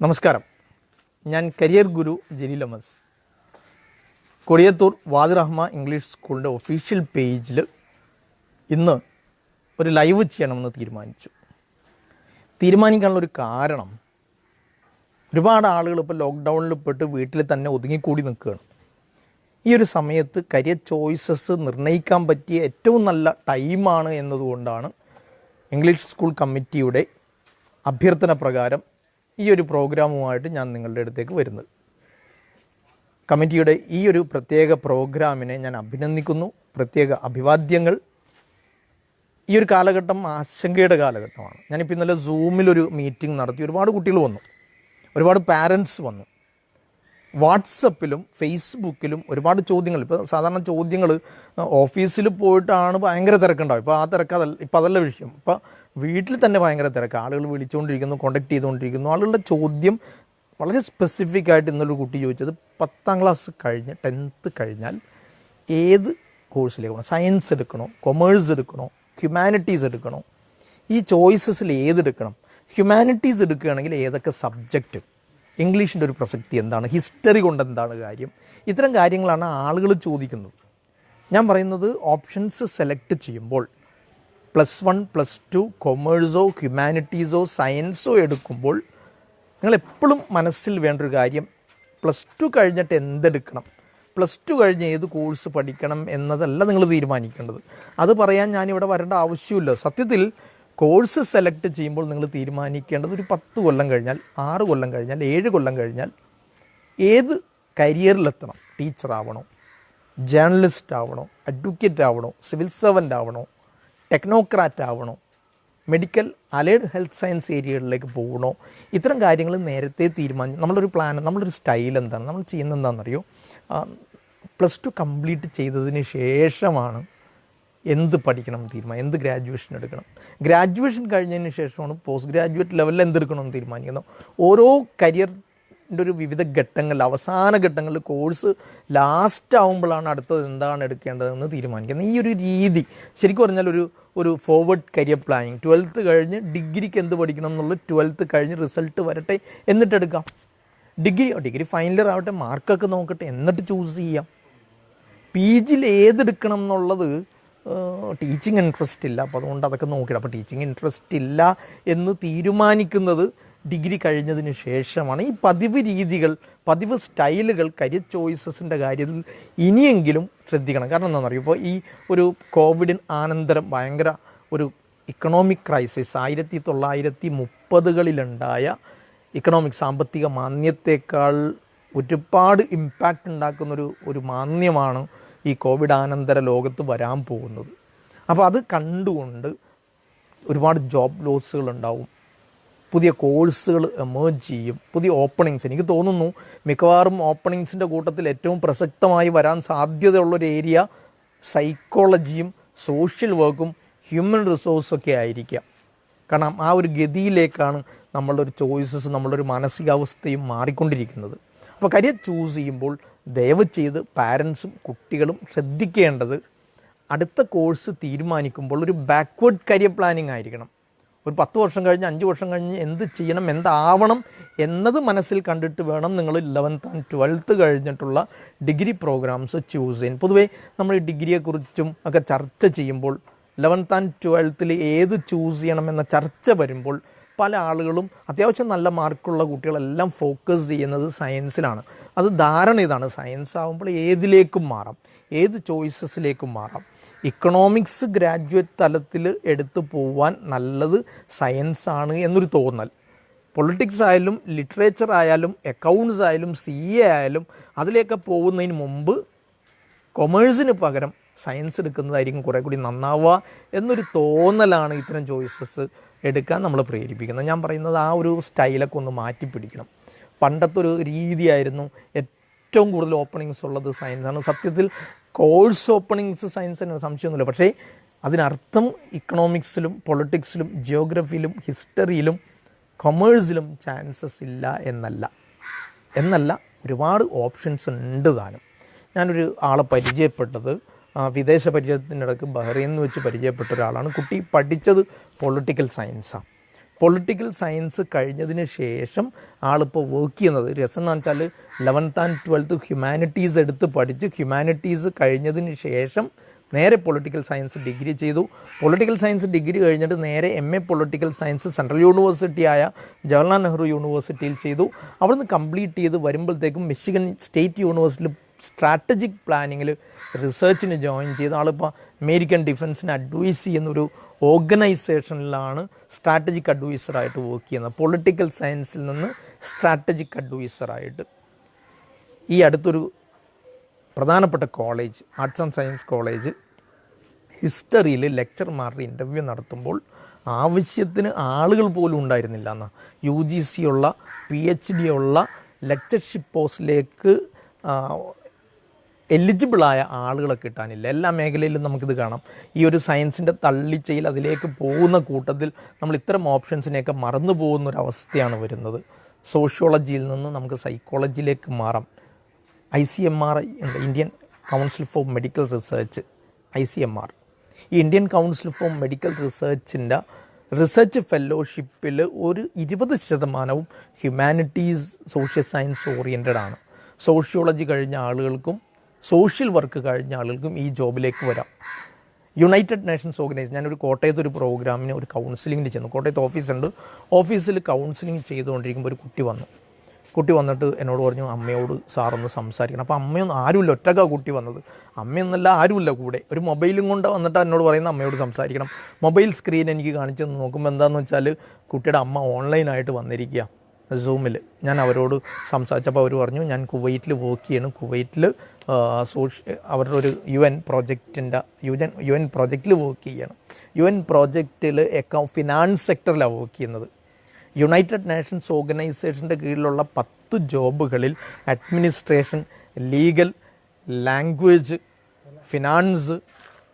നമസ്കാരം. ഞാൻ കരിയർ ഗുരു ജലീൽ അഹമ്മദ്. കൊടിയത്തൂർ വാദിറഹ്മ ഇംഗ്ലീഷ് സ്കൂളിൻ്റെ ഒഫീഷ്യൽ പേജിൽ ഇന്ന് ഒരു ലൈവ് ചെയ്യണമെന്ന് തീരുമാനിക്കാനുള്ളൊരു കാരണം, ഒരുപാട് ആളുകൾ ഇപ്പോൾ ലോക്ക്ഡൗണിൽ പെട്ട് വീട്ടിൽ തന്നെ ഒതുങ്ങിക്കൂടി നിൽക്കുകയാണ്. ഈ ഒരു സമയത്ത് കരിയർ ചോയ്സസ് നിർണ്ണയിക്കാൻ പറ്റിയ ഏറ്റവും നല്ല ടൈമാണ് എന്നതുകൊണ്ടാണ് ഇംഗ്ലീഷ് സ്കൂൾ കമ്മിറ്റിയുടെ അഭ്യർത്ഥന പ്രകാരം ഈ ഒരു പ്രോഗ്രാമുമായിട്ട് ഞാൻ നിങ്ങളുടെ അടുത്തേക്ക് വരുന്നത്. കമ്മിറ്റിയുടെ ഈ ഒരു പ്രത്യേക പ്രോഗ്രാമിനെ ഞാൻ അഭിനന്ദിക്കുന്നു. പ്രത്യേക അഭിവാദ്യങ്ങൾ. ഈ ഒരു കാലഘട്ടം ആശങ്കയുടെ കാലഘട്ടമാണ്. ഞാനിപ്പോൾ ഇന്നലെ സൂമിലൊരു മീറ്റിംഗ് നടത്തി. ഒരുപാട് കുട്ടികൾ വന്നു, ഒരുപാട് പാരൻസ് വന്നു. വാട്സപ്പിലും ഫേസ്ബുക്കിലും ഒരുപാട് ചോദ്യങ്ങൾ. ഇപ്പോൾ സാധാരണ ചോദ്യങ്ങൾ ഓഫീസിൽ പോയിട്ടാണ് ഭയങ്കര തിരക്കുണ്ടാവും. ഇപ്പോൾ ആ തിരക്കതല്ല, ഇപ്പോൾ അതല്ല വിഷയം. ഇപ്പോൾ വീട്ടിൽ തന്നെ ഭയങ്കര തിരക്ക്. ആളുകൾ വിളിച്ചുകൊണ്ടിരിക്കുന്നു, കോണ്ടാക്ട് ചെയ്തുകൊണ്ടിരിക്കുന്നു. ആളുകളുടെ ചോദ്യം വളരെ സ്പെസിഫിക് ആയിട്ട് ഇന്നൊരു കുട്ടി ചോദിച്ചത്, 10ാം ക്ലാസ് കഴിഞ്ഞ് 10th കഴിഞ്ഞാൽ ഏത് കോഴ്സിലേക്ക് പോകണം? സയൻസ് എടുക്കണോ, കൊമേഴ്സ് എടുക്കണോ, ഹ്യൂമാനിറ്റീസ് എടുക്കണോ? ഈ ചോയ്സസിൽ ഏതെടുക്കണം? ഹ്യൂമാനിറ്റീസ് എടുക്കുകയാണെങ്കിൽ ഏതൊക്കെ സബ്ജക്റ്റ്? ഇംഗ്ലീഷിൻ്റെ ഒരു പ്രസക്തി എന്താണ്? ഹിസ്റ്ററി കൊണ്ട് എന്താണ് കാര്യം? ഇത്തരം കാര്യങ്ങളാണ് ആളുകൾ ചോദിക്കുന്നത്. ഞാൻ പറയുന്നത്, ഓപ്ഷൻസ് സെലക്ട് ചെയ്യുമ്പോൾ +1 +2 കൊമേഴ്സോ ഹ്യൂമാനിറ്റീസോ സയൻസോ എടുക്കുമ്പോൾ നിങ്ങളെപ്പോഴും മനസ്സിൽ വേണ്ടൊരു കാര്യം, +2 കഴിഞ്ഞിട്ട് എന്തെടുക്കണം, +2 കഴിഞ്ഞ് ഏത് കോഴ്സ് പഠിക്കണം എന്നതല്ല നിങ്ങൾ തീരുമാനിക്കേണ്ടത്. അത് പറയാൻ ഞാനിവിടെ വരേണ്ട ആവശ്യമില്ല. സത്യത്തിൽ കോഴ്സ് സെലക്ട് ചെയ്യുമ്പോൾ നിങ്ങൾ തീരുമാനിക്കേണ്ടത് ഒരു 10 കൊല്ലം കഴിഞ്ഞാൽ, 6 കൊല്ലം കഴിഞ്ഞാൽ, 7 കൊല്ലം കഴിഞ്ഞാൽ ഏത് കരിയറിലെത്തണം. ടീച്ചറാവണോ, ജേർണലിസ്റ്റ് ആവണോ, അഡ്വക്കേറ്റ് ആവണോ, സിവിൽ സർവൻ്റ് ആവണോ, ടെക്നോക്രാറ്റ് ആവണോ, മെഡിക്കൽ അലൈഡ് ഹെൽത്ത് സയൻസ് ഏരിയകളിലേക്ക് പോകണോ? ഇത്തരം കാര്യങ്ങൾ നേരത്തെ നമ്മളൊരു പ്ലാൻ, നമ്മളൊരു സ്റ്റൈൽ എന്താണ്, നമ്മൾ ചെയ്യുന്നത് എന്താണെന്നറിയോ? +2 കംപ്ലീറ്റ് ചെയ്തതിന് ശേഷമാണ് എന്ത് പഠിക്കണം തീരുമാനം, എന്ത് ഗ്രാജുവേഷൻ എടുക്കണം. ഗ്രാജുവേഷൻ കഴിഞ്ഞതിന് ശേഷമാണ് പോസ്റ്റ് ഗ്രാജുവേറ്റ് ലെവലിൽ എന്തെടുക്കണമെന്ന് തീരുമാനിക്കുന്നത്. ഓരോ കരിയറിൻ്റെ ഒരു വിവിധ ഘട്ടങ്ങളിൽ, അവസാന ഘട്ടങ്ങളിൽ കോഴ്സ് ലാസ്റ്റ് ആകുമ്പോഴാണ് അടുത്തത് എന്താണ് എടുക്കേണ്ടതെന്ന് തീരുമാനിക്കുന്നത്. ഈ ഒരു രീതി ശരിക്കും പറഞ്ഞാൽ ഒരു ഫോർവേഡ് കരിയർ പ്ലാനിങ്. 12th കഴിഞ്ഞ് ഡിഗ്രിക്ക് എന്ത് പഠിക്കണം എന്നുള്ളത് 12th കഴിഞ്ഞ് റിസൾട്ട് വരട്ടെ, എന്നിട്ടെടുക്കാം. ഡിഗ്രി ഫൈനൽ ഇയർ ആവട്ടെ, മാർക്കൊക്കെ നോക്കട്ടെ, എന്നിട്ട് ചൂസ് ചെയ്യാം. PGയിൽ ഏതെടുക്കണം എന്നുള്ളത് ടീച്ചിങ് ഇൻട്രസ്റ്റ് ഇല്ല, അപ്പോൾ അതുകൊണ്ട് അതൊക്കെ നോക്കിയിട്ട്, അപ്പോൾ ടീച്ചിങ് ഇൻട്രസ്റ്റ് ഇല്ല എന്ന് തീരുമാനിക്കുന്നത് ഡിഗ്രി കഴിഞ്ഞതിന് ശേഷമാണ്. ഈ പതിവ് രീതികൾ, പതിവ് സ്റ്റൈലുകൾ കരിയർ ചോയ്സസിൻ്റെ കാര്യത്തിൽ ഇനിയെങ്കിലും ശ്രദ്ധിക്കണം. കാരണം എന്താണെന്നറിയോ, ഇപ്പോൾ ഈ ഒരു കോവിഡിന് അനന്തരം ഭയങ്കര ഒരു ഇക്കണോമിക് ക്രൈസിസ്, 1930കളിലുണ്ടായ ഇക്കണോമിക് സാമ്പത്തിക മാന്ദ്യത്തേക്കാൾ ഒരുപാട് ഇമ്പാക്റ്റ് ഉണ്ടാക്കുന്നൊരു മാന്ദ്യമാണ് ഈ കോവിഡ് അനന്തര ലോകത്ത് വരാൻ പോകുന്നത്. അപ്പോൾ അത് കണ്ടുകൊണ്ട് ഒരുപാട് ജോബ് ലോസുകൾ ഉണ്ടാവും, പുതിയ കോഴ്സുകൾ എമേർജ് ചെയ്യും, പുതിയ ഓപ്പണിങ്സ്. എനിക്ക് തോന്നുന്നു മിക്കവാറും ഓപ്പണിങ്സിൻ്റെ കൂട്ടത്തിൽ ഏറ്റവും പ്രസക്തമായി വരാൻ സാധ്യതയുള്ളൊരു ഏരിയ സൈക്കോളജിയും സോഷ്യൽ വർക്കും ഹ്യൂമൻ റിസോഴ്സൊക്കെ ആയിരിക്കാം. കാരണം ആ ഒരു ഗതിയിലേക്കാണ് നമ്മളുടെ ഒരു ചോയ്സസ്, നമ്മളുടെ ഒരു മാനസികാവസ്ഥയും മാറിക്കൊണ്ടിരിക്കുന്നത്. അപ്പോൾ കരിയർ ചൂസ് ചെയ്യുമ്പോൾ ദയവ് ചെയ്ത് പാരൻസും കുട്ടികളും ശ്രദ്ധിക്കേണ്ടത്, അടുത്ത കോഴ്സ് തീരുമാനിക്കുമ്പോൾ ഒരു ബാക്ക്വേർഡ് കരിയർ പ്ലാനിങ് ആയിരിക്കണം. ഒരു 10 വർഷം കഴിഞ്ഞ്, 5 വർഷം കഴിഞ്ഞ് എന്ത് ചെയ്യണം, എന്താവണം എന്നത് മനസ്സിൽ കണ്ടിട്ട് വേണം നിങ്ങൾ 11th and 12th കഴിഞ്ഞിട്ടുള്ള ഡിഗ്രി പ്രോഗ്രാംസ് ചൂസ് ചെയ്യാൻ. പൊതുവേ നമ്മൾ ഈ ഡിഗ്രിയെക്കുറിച്ചും ഒക്കെ ചർച്ച ചെയ്യുമ്പോൾ 11th and 12th ഏത് ചൂസ് ചെയ്യണമെന്ന ചർച്ച വരുമ്പോൾ പല ആളുകളും, അത്യാവശ്യം നല്ല മാർക്കുള്ള കുട്ടികളെല്ലാം ഫോക്കസ് ചെയ്യുന്നത് സയൻസിലാണ്. അത് ധാരണ ഇതാണ്, സയൻസ് ആകുമ്പോൾ ഏതിലേക്കും മാറാം, ഏത് ചോയ്സസിലേക്കും മാറാം. ഇക്കണോമിക്സ് ഗ്രാജുവേറ്റ് തലത്തിൽ എടുത്തു പോവാൻ നല്ലത് സയൻസാണ് എന്നൊരു തോന്നൽ. പൊളിറ്റിക്സ് ആയാലും ലിറ്ററേച്ചർ ആയാലും അക്കൗണ്ട്സ് ആയാലും CA ആയാലും അതിലേക്ക് പോകുന്നതിന് മുമ്പ് കൊമേഴ്സിന് പകരം സയൻസ് എടുക്കുന്നതായിരിക്കും കുറേ കൂടി നന്നാവുക എന്നൊരു തോന്നലാണ് ഇത്തരം ചോയ്സസ് എടുക്കാൻ നമ്മൾ പ്രേരിപ്പിക്കുന്നത്. ഞാൻ പറയുന്നത് ആ ഒരു സ്റ്റൈലൊക്കെ ഒന്ന് മാറ്റിപ്പിടിക്കണം. പണ്ടത്തെ ഒരു രീതിയായിരുന്നു ഏറ്റവും കൂടുതൽ ഓപ്പണിങ്സ് ഉള്ളത് സയൻസാണ്. സത്യത്തിൽ കോഴ്സ് ഓപ്പണിങ്സ് സയൻസ് തന്നെ, സംശയമൊന്നുമില്ല. പക്ഷേ അതിനർത്ഥം ഇക്കണോമിക്സിലും പൊളിറ്റിക്സിലും ജിയോഗ്രഫിയിലും ഹിസ്റ്ററിയിലും കൊമേഴ്സിലും ചാൻസസ് ഇല്ല എന്നല്ല, ഒരുപാട് ഓപ്ഷൻസ് ഉണ്ട് താനും. ഞാനൊരു ആളെ പരിചയപ്പെട്ടത് വിദേശ പര്യടനത്തിനിടയ്ക്ക് ബഹ്റൈനിൽ വെച്ച് പരിചയപ്പെട്ട ഒരാളാണ്. കുട്ടി പഠിച്ചത് പൊളിറ്റിക്കൽ സയൻസാണ്. പൊളിറ്റിക്കൽ സയൻസ് കഴിഞ്ഞതിന് ശേഷം ആളിപ്പോൾ വർക്ക് ചെയ്യുന്നത് രസം എന്ന് വെച്ചാൽ 11th and 12th ഹ്യൂമാനിറ്റീസ് എടുത്ത് പഠിച്ച് ഹ്യൂമാനിറ്റീസ് കഴിഞ്ഞതിന് ശേഷം നേരെ പൊളിറ്റിക്കൽ സയൻസ് ഡിഗ്രി ചെയ്തു. പൊളിറ്റിക്കൽ സയൻസ് ഡിഗ്രി കഴിഞ്ഞിട്ട് നേരെ MA പൊളിറ്റിക്കൽ സയൻസ് സെൻട്രൽ യൂണിവേഴ്സിറ്റിയായ ജവഹർലാൽ നെഹ്റു യൂണിവേഴ്സിറ്റിയിൽ ചെയ്തു. അവിടുന്ന് കംപ്ലീറ്റ് ചെയ്ത് വരുമ്പോഴത്തേക്കും മിഷിഗൺ സ്റ്റേറ്റ് യൂണിവേഴ്സിറ്റിയിൽ സ്ട്രാറ്റജിക് പ്ലാനിങ്ങിൽ റിസർച്ചിന് ജോയിൻ ചെയ്ത ആളിപ്പോൾ അമേരിക്കൻ ഡിഫൻസിന് അഡ്വൈസ് ചെയ്യുന്നൊരു ഓർഗനൈസേഷനിലാണ് സ്ട്രാറ്റജിക് അഡ്വൈസറായിട്ട് വർക്ക് ചെയ്യുന്നത്. പൊളിറ്റിക്കൽ സയൻസിൽ നിന്ന് സ്ട്രാറ്റജിക് അഡ്വൈസറായിട്ട്. ഈ അടുത്തൊരു പ്രധാനപ്പെട്ട college, arts and science college, ഹിസ്റ്ററിയിൽ ലെക്ചർമാരുടെ ഇൻ്റർവ്യൂ നടത്തുമ്പോൾ ആവശ്യത്തിന് ആളുകൾ പോലും ഉണ്ടായിരുന്നില്ല എന്നാണ്. UGC ഉള്ള PhD ഉള്ള ലെക്ചർഷിപ്പ് പോസ്റ്റിലേക്ക് എലിജിബിളായ ആളുകളെ കിട്ടാനില്ല. എല്ലാ മേഖലയിലും നമുക്കിത് കാണാം. ഈ ഒരു സയൻസിൻ്റെ തള്ളിച്ചയിൽ അതിലേക്ക് പോകുന്ന കൂട്ടത്തിൽ നമ്മൾ ഇത്തരം ഓപ്ഷൻസിനെയൊക്കെ മറന്നു പോകുന്നൊരവസ്ഥയാണ് വരുന്നത്. സോഷ്യോളജിയിൽ നിന്ന് നമുക്ക് സൈക്കോളജിയിലേക്ക് മാറാം. ICMR ഉണ്ട്, Indian council for medical research, ICMR. ഈ ഇന്ത്യൻ കൗൺസിൽ ഫോർ മെഡിക്കൽ റിസർച്ചിൻ്റെ റിസർച്ച് ഫെലോഷിപ്പിൽ ഒരു 20% ഹ്യൂമാനിറ്റീസ് സോഷ്യൽ സയൻസ് ഓറിയൻറ്റഡ് ആണ്. സോഷ്യോളജി കഴിഞ്ഞ ആളുകൾക്കും സോഷ്യൽ വർക്ക് കഴിഞ്ഞ ആളുകൾക്കും ഈ ജോബിലേക്ക് വരാം. യുണൈറ്റഡ് നേഷൻസ് ഓർഗനൈസ്, ഞാനൊരു കോട്ടയത്ത് ഒരു പ്രോഗ്രാമിന് ഒരു കൗൺസിലിങ്ങിന് ചെന്നു. കോട്ടയത്ത് ഓഫീസുണ്ട്. ഓഫീസിൽ കൗൺസിലിംഗ് ചെയ്തുകൊണ്ടിരിക്കുമ്പോൾ ഒരു കുട്ടി വന്നിട്ട് എന്നോട് പറഞ്ഞു, അമ്മയോട് സാറൊന്ന് സംസാരിക്കണം. അപ്പോൾ അമ്മയൊന്നും ആരുമില്ല, ഒറ്റക്കാ കുട്ടി വന്നത്. അമ്മയൊന്നല്ല, ആരുമില്ല കൂടെ. ഒരു മൊബൈലും കൊണ്ട് വന്നിട്ട് എന്നോട് പറയുന്ന അമ്മയോട് സംസാരിക്കണം. മൊബൈൽ സ്ക്രീൻ എനിക്ക് കാണിച്ചു നോക്കുമ്പോൾ എന്താണെന്ന് വെച്ചാൽ കുട്ടിയുടെ അമ്മ ഓൺലൈനായിട്ട് വന്നിരിക്കുക സൂമിൽ. ഞാൻ അവരോട് സംസാരിച്ചപ്പോൾ അവർ പറഞ്ഞു, ഞാൻ കുവൈറ്റിൽ വർക്ക് ചെയ്യണം. കുവൈറ്റിൽ അവരുടെ ഒരു UN പ്രോജക്റ്റിൽ വർക്ക് ചെയ്യണം. UN പ്രോജക്റ്റിൽ ഫിനാൻസ് സെക്ടറിലാണ് വർക്ക് ചെയ്യുന്നത്. യുണൈറ്റഡ് നേഷൻസ് ഓർഗനൈസേഷൻ്റെ കീഴിലുള്ള 10 ജോബുകളിൽ അഡ്മിനിസ്ട്രേഷൻ, ലീഗൽ, ലാംഗ്വേജ്, ഫിനാൻസ്,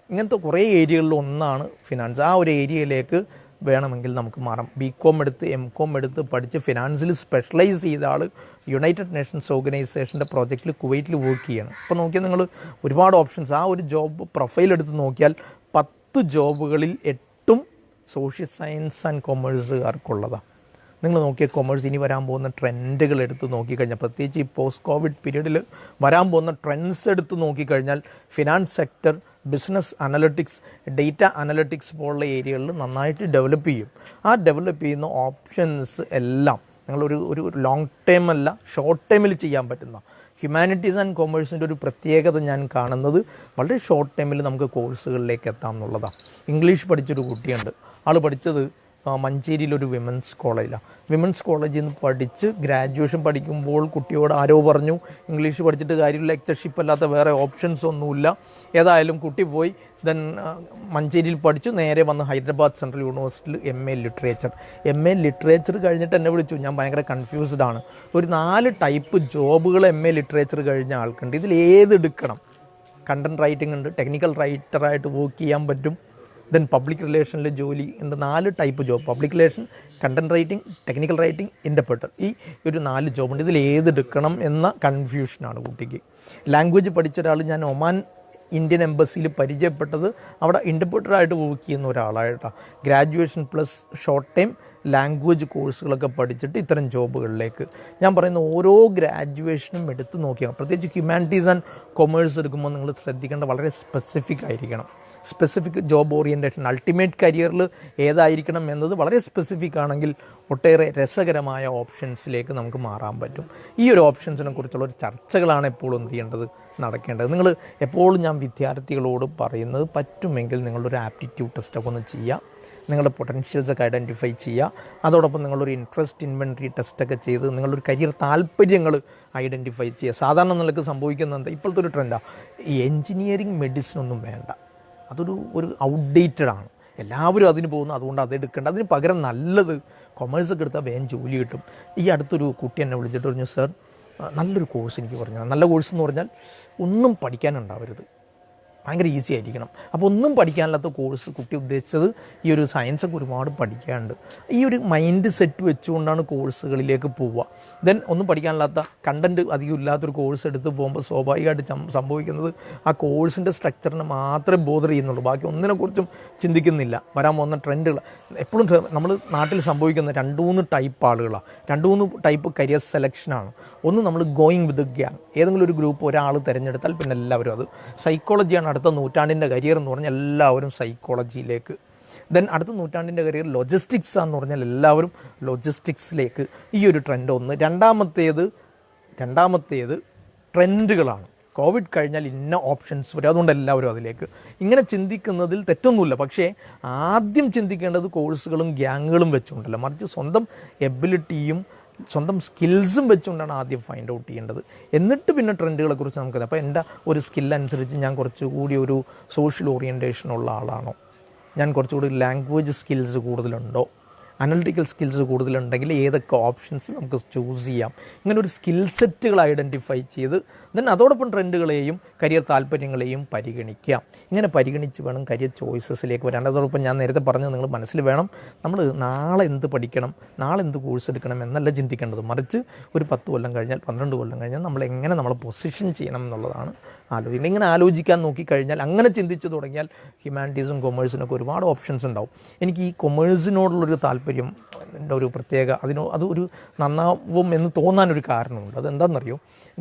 ഇങ്ങനത്തെ കുറേ ഏരിയകളിൽ ഒന്നാണ് ഫിനാൻസ്. ആ ഒരു ഏരിയയിലേക്ക് വേണമെങ്കിൽ നമുക്ക് മാറാം. BCom എടുത്ത് MCom എടുത്ത് പഠിച്ച് ഫിനാൻസിൽ സ്പെഷ്യലൈസ് ചെയ്ത ആൾ യുണൈറ്റഡ് നേഷൻസ് ഓർഗനൈസേഷൻ്റെ പ്രോജക്റ്റിൽ കുവൈറ്റിൽ വർക്ക് ചെയ്യണം. അപ്പോൾ നോക്കിയാൽ നിങ്ങൾ ഒരുപാട് ഓപ്ഷൻസ്. ആ ഒരു ജോബ് പ്രൊഫൈൽ എടുത്ത് നോക്കിയാൽ 10 ജോബുകളിൽ 8ഉം സോഷ്യൽ സയൻസ് ആൻഡ് കൊമേഴ്സുകാർക്കുള്ളതാണ്. നിങ്ങൾ നോക്കിയാൽ കൊമേഴ്സ് ഇനി വരാൻ പോകുന്ന ട്രെൻഡുകൾ എടുത്ത് നോക്കിക്കഴിഞ്ഞാൽ, പ്രത്യേകിച്ച് ഈ പോസ്റ്റ് കോവിഡ് പീരീഡിൽ വരാൻ പോകുന്ന ട്രെൻഡ്സ് എടുത്ത് നോക്കിക്കഴിഞ്ഞാൽ finance sector, business analytics, data analytics പോലുള്ള ഏരിയകളിൽ നന്നായിട്ട് ഡെവലപ്പ് ചെയ്യും. ആ ഡെവലപ്പ് ചെയ്യുന്ന ഓപ്ഷൻസ് എല്ലാം നിങ്ങളൊരു ലോങ് ടൈം അല്ല, ഷോർട്ട് ടൈമിൽ ചെയ്യാൻ പറ്റുന്ന. ഹ്യൂമാനിറ്റീസ് ആൻഡ് കൊമേഴ്സിൻ്റെ ഒരു പ്രത്യേകത ഞാൻ കാണുന്നത് വളരെ ഷോർട്ട് ടൈമിൽ നമുക്ക് കോഴ്സുകളിലേക്ക് എത്താം എന്നുള്ളതാണ്. ഇംഗ്ലീഷ് പഠിച്ചൊരു കുട്ടിയുണ്ട്. ആൾ പഠിച്ചത് മഞ്ചേരിയിലൊരു വിമൻസ് കോളേജിലാണ്. വിമൻസ് കോളേജിൽ നിന്ന് പഠിച്ച് ഗ്രാജുവേഷൻ പഠിക്കുമ്പോൾ കുട്ടിയോട് ആരോ പറഞ്ഞു, ഇംഗ്ലീഷ് പഠിച്ചിട്ട് കാര്യമില്ല, ലെക്ചർഷിപ്പ് അല്ലാത്ത വേറെ ഓപ്ഷൻസ് ഒന്നുമില്ല. ഏതായാലും കുട്ടി പോയി മഞ്ചേരിയിൽ പഠിച്ചു. നേരെ വന്ന് ഹൈദരാബാദ് സെൻട്രൽ യൂണിവേഴ്സിറ്റിയിൽ MA ലിറ്ററേച്ചർ കഴിഞ്ഞിട്ട് എന്നെ വിളിച്ചു. ഞാൻ ഭയങ്കര കൺഫ്യൂസ്ഡ് ആണ്. ഒരു 4 ടൈപ്പ് ജോബുകൾ MA ലിറ്ററേച്ചർ കഴിഞ്ഞ ആൾക്കുണ്ട്. ഇതിൽ ഏതെടുക്കണം? കണ്ടൻറ് റൈറ്റിംഗ് ഉണ്ട്, ടെക്നിക്കൽ റൈറ്ററായിട്ട് വർക്ക് ചെയ്യാൻ പറ്റും, പബ്ലിക് റിലേഷനിൽ ജോലി ഉണ്ട്. 4 type job: public relation, content writing, technical writing, interpreter. ഈ ഒരു 4 ജോബുണ്ട്. ഇതിൽ ഏതെടുക്കണം എന്ന കൺഫ്യൂഷനാണ് കുട്ടിക്ക്. ലാംഗ്വേജ് പഠിച്ച ഒരാൾ, ഞാൻ ഒമാൻ ഇന്ത്യൻ എംബസിയിൽ പരിചയപ്പെട്ടത് അവിടെ ഇൻ്റർപ്രറ്ററായിട്ട് വർക്ക് ചെയ്യുന്ന ഒരാളായിട്ടാണ്. Graduation plus short time language കോഴ്സുകളൊക്കെ പഠിച്ചിട്ട് ഇത്തരം ജോബുകളിലേക്ക്. ഞാൻ പറയുന്ന ഓരോ ഗ്രാജുവേഷനും എടുത്ത് നോക്കിയാൽ, പ്രത്യേകിച്ച് ഹ്യൂമാനിറ്റീസ് ആൻഡ് കൊമേഴ്സ് എടുക്കുമ്പോൾ നിങ്ങൾ ശ്രദ്ധിക്കേണ്ട വളരെ സ്പെസിഫിക് ആയിരിക്കണം. സ്പെസിഫിക് ജോബ് ഓറിയൻറ്റേഷൻ, അൾട്ടിമേറ്റ് കരിയറിൽ ഏതായിരിക്കണം എന്നത് വളരെ സ്പെസിഫിക് ആണെങ്കിൽ ഒട്ടേറെ രസകരമായ ഓപ്ഷൻസിലേക്ക് നമുക്ക് മാറാൻ പറ്റും. ഈ ഒരു ഓപ്ഷൻസിനെ കുറിച്ചുള്ള ഒരു ചർച്ചകളാണ് എപ്പോഴും എന്ത് ചെയ്യേണ്ടത്, നടക്കേണ്ടത്. നിങ്ങൾ എപ്പോഴും ഞാൻ വിദ്യാർത്ഥികളോട് പറയുന്നത്, പറ്റുമെങ്കിൽ നിങ്ങളൊരു ആപ്റ്റിറ്റ്യൂഡ് ടെസ്റ്റൊക്കെ ഒന്ന് ചെയ്യുക, നിങ്ങളുടെ പൊട്ടൻഷ്യൽസൊക്കെ ഐഡൻറ്റിഫൈ ചെയ്യുക. അതോടൊപ്പം നിങ്ങളൊരു ഇൻട്രസ്റ്റ് ഇൻവെൻട്രി ടെസ്റ്റൊക്കെ ചെയ്ത് നിങ്ങളൊരു കരിയർ താല്പര്യങ്ങൾ ഐഡൻറ്റിഫൈ ചെയ്യുക. സാധാരണ നിലക്ക് സംഭവിക്കുന്നത് ഇപ്പോഴത്തെ ഒരു ട്രെൻഡാണ്, ഈ എൻജിനീയറിങ് മെഡിസിൻ ഒന്നും വേണ്ട, അതൊരു ഔട്ട്ഡേറ്റഡ് ആണ്, എല്ലാവരും അതിന് പോകുന്നു, അതുകൊണ്ട് അതെടുക്കേണ്ട. അതിന് പകരം നല്ലത് കൊമേഴ്സൊക്കെ എടുത്താൽ വേഗം ജോലി കിട്ടും. ഈ അടുത്തൊരു കുട്ടി എന്നെ വിളിച്ചിട്ട് പറഞ്ഞു, സർ നല്ലൊരു കോഴ്സ് എനിക്ക് പറഞ്ഞു. നല്ല കോഴ്സ് എന്ന് പറഞ്ഞാൽ ഒന്നും പഠിക്കാനുണ്ടാവരുത്, ഭയങ്കര ഈസി ആയിരിക്കണം. അപ്പോൾ ഒന്നും പഠിക്കാനില്ലാത്ത കോഴ്സ് കുട്ടി ഉദ്ദേശിച്ചത് ഈ ഒരു സയൻസൊക്കെ ഒരുപാട് പഠിക്കാനുണ്ട്. ഈ ഒരു മൈൻഡ് സെറ്റ് വെച്ചുകൊണ്ടാണ് കോഴ്സുകളിലേക്ക് പോവുക. ദെൻ ഒന്നും പഠിക്കാനില്ലാത്ത കണ്ടൻറ്റ് അധികം ഇല്ലാത്തൊരു കോഴ്സ് എടുത്ത് പോകുമ്പോൾ സ്വാഭാവികമായിട്ട് സംഭവിക്കുന്നത് ആ കോഴ്സിൻ്റെ സ്ട്രക്ചറിനെ മാത്രമേ ബോധർ ചെയ്യുന്നുള്ളൂ, ബാക്കി ഒന്നിനെക്കുറിച്ചും ചിന്തിക്കുന്നില്ല. വരാൻ പോകുന്ന ട്രെൻഡുകൾ എപ്പോഴും നമ്മൾ നാട്ടിൽ സംഭവിക്കുന്ന 2-3 ടൈപ്പ് ആളുകളാണ്, 2-3 ടൈപ്പ് കരിയർ സെലക്ഷനാണ്. ഒന്ന് നമ്മൾ ഗോയിങ് വിത്ത് ഗ്യാങ്, ഏതെങ്കിലും ഒരു ഗ്രൂപ്പ് ഒരാൾ തിരഞ്ഞെടുത്താൽ പിന്നെ എല്ലാവരും അത്. സൈക്കോളജിയാണ് അടുത്ത നൂറ്റാണ്ടിൻ്റെ കരിയർ എന്ന് പറഞ്ഞാൽ എല്ലാവരും സൈക്കോളജിയിലേക്ക്. ദെൻ അടുത്ത നൂറ്റാണ്ടിൻ്റെ കരിയർ ലോജിസ്റ്റിക്സ് ആണെന്ന് പറഞ്ഞാൽ എല്ലാവരും ലോജിസ്റ്റിക്സിലേക്ക്. ഈ ഒരു ട്രെൻഡ് ഒന്ന്. രണ്ടാമത്തേത് ട്രെൻഡുകളാണ്. കോവിഡ് കഴിഞ്ഞാൽ ഇന്ന ഓപ്ഷൻസ് വരും, അതുകൊണ്ട് എല്ലാവരും അതിലേക്ക്. ഇങ്ങനെ ചിന്തിക്കുന്നതിൽ തെറ്റൊന്നുമില്ല, പക്ഷേ ആദ്യം ചിന്തിക്കേണ്ടത് കോഴ്സുകളും ഗ്യാങ്ങുകളും വെച്ചുകൊണ്ടല്ല, മറിച്ച് സ്വന്തം എബിലിറ്റിയും സ്വന്തം സ്കിൽസും വെച്ചുകൊണ്ടാണ് ആദ്യം ഫൈൻഡ് ഔട്ട് ചെയ്യേണ്ടത്. എന്നിട്ട് പിന്നെ ട്രെൻഡുകളെക്കുറിച്ച് നമുക്കത്. അപ്പോൾ എൻ്റെ ഒരു സ്കില്ലനുസരിച്ച് ഞാൻ കുറച്ചുകൂടി ഒരു സോഷ്യൽ ഓറിയൻറ്റേഷനുള്ള ആളാണോ, ഞാൻ കുറച്ചുകൂടി ലാംഗ്വേജ് സ്കിൽസ് കൂടുതലുണ്ടോ, അനലിറ്റിക്കൽ സ്കിൽസ് കൂടുതലുണ്ടെങ്കിൽ ഏതൊക്കെ ഓപ്ഷൻസ് നമുക്ക് ചൂസ് ചെയ്യാം. ഇങ്ങനെ ഒരു സ്കിൽ സെറ്റുകൾ ഐഡൻറ്റിഫൈ ചെയ്ത് ദെൻ അതോടൊപ്പം ട്രെൻഡുകളെയും കരിയർ താല്പര്യങ്ങളെയും പരിഗണിക്കാം. ഇങ്ങനെ പരിഗണിച്ച് വേണം കരിയർ ചോയ്സസിലേക്ക് വരാൻ. അതോടൊപ്പം ഞാൻ നേരത്തെ പറഞ്ഞത് നിങ്ങൾ മനസ്സിൽ വേണം, നമ്മൾ നാളെ എന്ത് പഠിക്കണം, നാളെ എന്ത് കോഴ്സ് എടുക്കണം എന്നല്ല ചിന്തിക്കേണ്ടത്, മറിച്ച് ഒരു 10 കൊല്ലം കഴിഞ്ഞാൽ 12 കൊല്ലം കഴിഞ്ഞാൽ നമ്മൾ എങ്ങനെ നമ്മളെ പൊസിഷൻ ചെയ്യണം എന്നുള്ളതാണ് ആലോചിക്കുന്നത്. ഇങ്ങനെ ആലോചിക്കാൻ നോക്കിക്കഴിഞ്ഞാൽ, അങ്ങനെ ചിന്തിച്ച് തുടങ്ങിയാൽ ഹ്യൂമാനിറ്റീസും കൊമേഴ്സിനൊക്കെ ഒരുപാട് ഓപ്ഷൻസ് ഉണ്ടാവും. എനിക്ക് ഈ കൊമേഴ്സിനോടുള്ളൊരു താല്പര്യം എൻ്റെ ഒരു പ്രത്യേക അത് ഒരു നന്നാവും എന്ന് തോന്നാനൊരു കാരണമുണ്ട്. അതെന്താണെന്നറിയോ,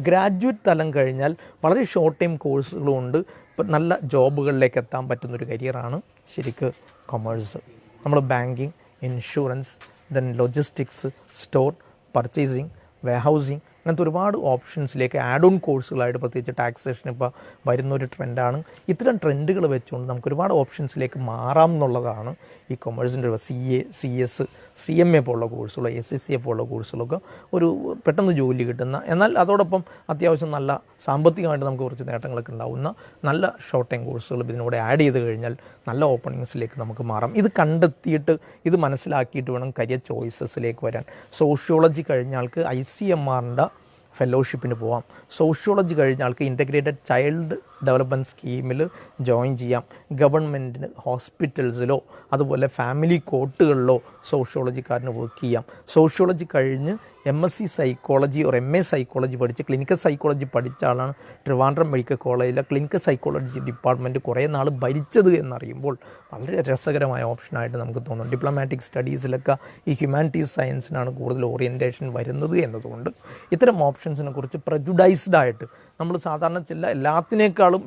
ഗ്രാജുവേറ്റ് തലം കഴിഞ്ഞാൽ വളരെ ഷോർട്ട് ടൈം കോഴ്സുകളുമുണ്ട്. ഇപ്പം നല്ല ജോബുകളിലേക്ക് എത്താൻ പറ്റുന്നൊരു കരിയറാണ് ശരിക്ക് കൊമേഴ്സ്. നമ്മൾ banking, insurance, then logistics, store, purchasing, warehousing, അങ്ങനത്തെ ഒരുപാട് ഓപ്ഷൻസിലേക്ക് ആഡ് ഓൺ കോഴ്സുകളായിട്ട്, പ്രത്യേകിച്ച് ടാക്സേഷൻ ഇപ്പോൾ വരുന്നൊരു ട്രെൻഡാണ്. ഇത്തരം ട്രെൻഡുകൾ വെച്ചുകൊണ്ട് നമുക്ക് ഒരുപാട് ഓപ്ഷൻസിലേക്ക് മാറാം എന്നുള്ളതാണ് ഈ കൊമേഴ്സിൻ്റെ CA, CS, CMA പോലുള്ള കോഴ്സുകൾ, SSCA പോലുള്ള കോഴ്സുകളൊക്കെ ഒരു പെട്ടെന്ന് ജോലി കിട്ടുന്ന, എന്നാൽ അതോടൊപ്പം അത്യാവശ്യം നല്ല സാമ്പത്തികമായിട്ട് നമുക്ക് കുറച്ച് നേട്ടങ്ങളൊക്കെ ഉണ്ടാവുന്ന നല്ല ഷോർട്ട് ടൈം കോഴ്സുകൾ ഇതിനോട് ആഡ് ചെയ്ത് കഴിഞ്ഞാൽ നല്ല ഓപ്പണിങ്സിലേക്ക് നമുക്ക് മാറാം. ഇത് കണ്ടെത്തിയിട്ട് ഇത് മനസ്സിലാക്കിയിട്ട് വേണം കരിയർ ചോയ്സസിലേക്ക് വരാൻ. സോഷ്യോളജി കഴിഞ്ഞ ആൾക്ക് ICMRൻ്റെ ഫെലോഷിപ്പിന് പോവാം. സോഷ്യോളജി കഴിഞ്ഞ ആൾക്ക് ഇൻ്റഗ്രേറ്റഡ് ചൈൽഡ് ഡെവലപ്മെൻറ്റ് സ്കീമിൽ ജോയിൻ ചെയ്യാം. ഗവൺമെൻറ്റിന് ഹോസ്പിറ്റൽസിലോ അതുപോലെ ഫാമിലി കോർട്ടുകളിലോ സോഷ്യോളജിക്കാരന് വർക്ക് ചെയ്യാം. സോഷ്യോളജി കഴിഞ്ഞ് MSc psychology or MA psychology പഠിച്ച് ക്ലിനിക്കൽ സൈക്കോളജി പഠിച്ച ആളാണ് ട്രിവാൻഡ്രം മെഡിക്കൽ കോളേജിലെ ക്ലിനിക്കൽ സൈക്കോളജി ഡിപ്പാർട്ട്മെൻറ്റ് കുറേ നാൾ ഭരിച്ചത് എന്നറിയുമ്പോൾ വളരെ രസകരമായ ഓപ്ഷനായിട്ട് നമുക്ക് തോന്നും. ഡിപ്ലോമാറ്റിക് സ്റ്റഡീസിലൊക്കെ ഈ ഹ്യൂമാനിറ്റീസ് സയൻസിനാണ് കൂടുതൽ ഓറിയൻറ്റേഷൻ വരുന്നത് എന്നതുകൊണ്ട് ഇത്തരം ഓപ്ഷൻസിനെ കുറിച്ച് പ്രജുഡൈസ്ഡ് ആയിട്ട് നമ്മൾ സാധാരണ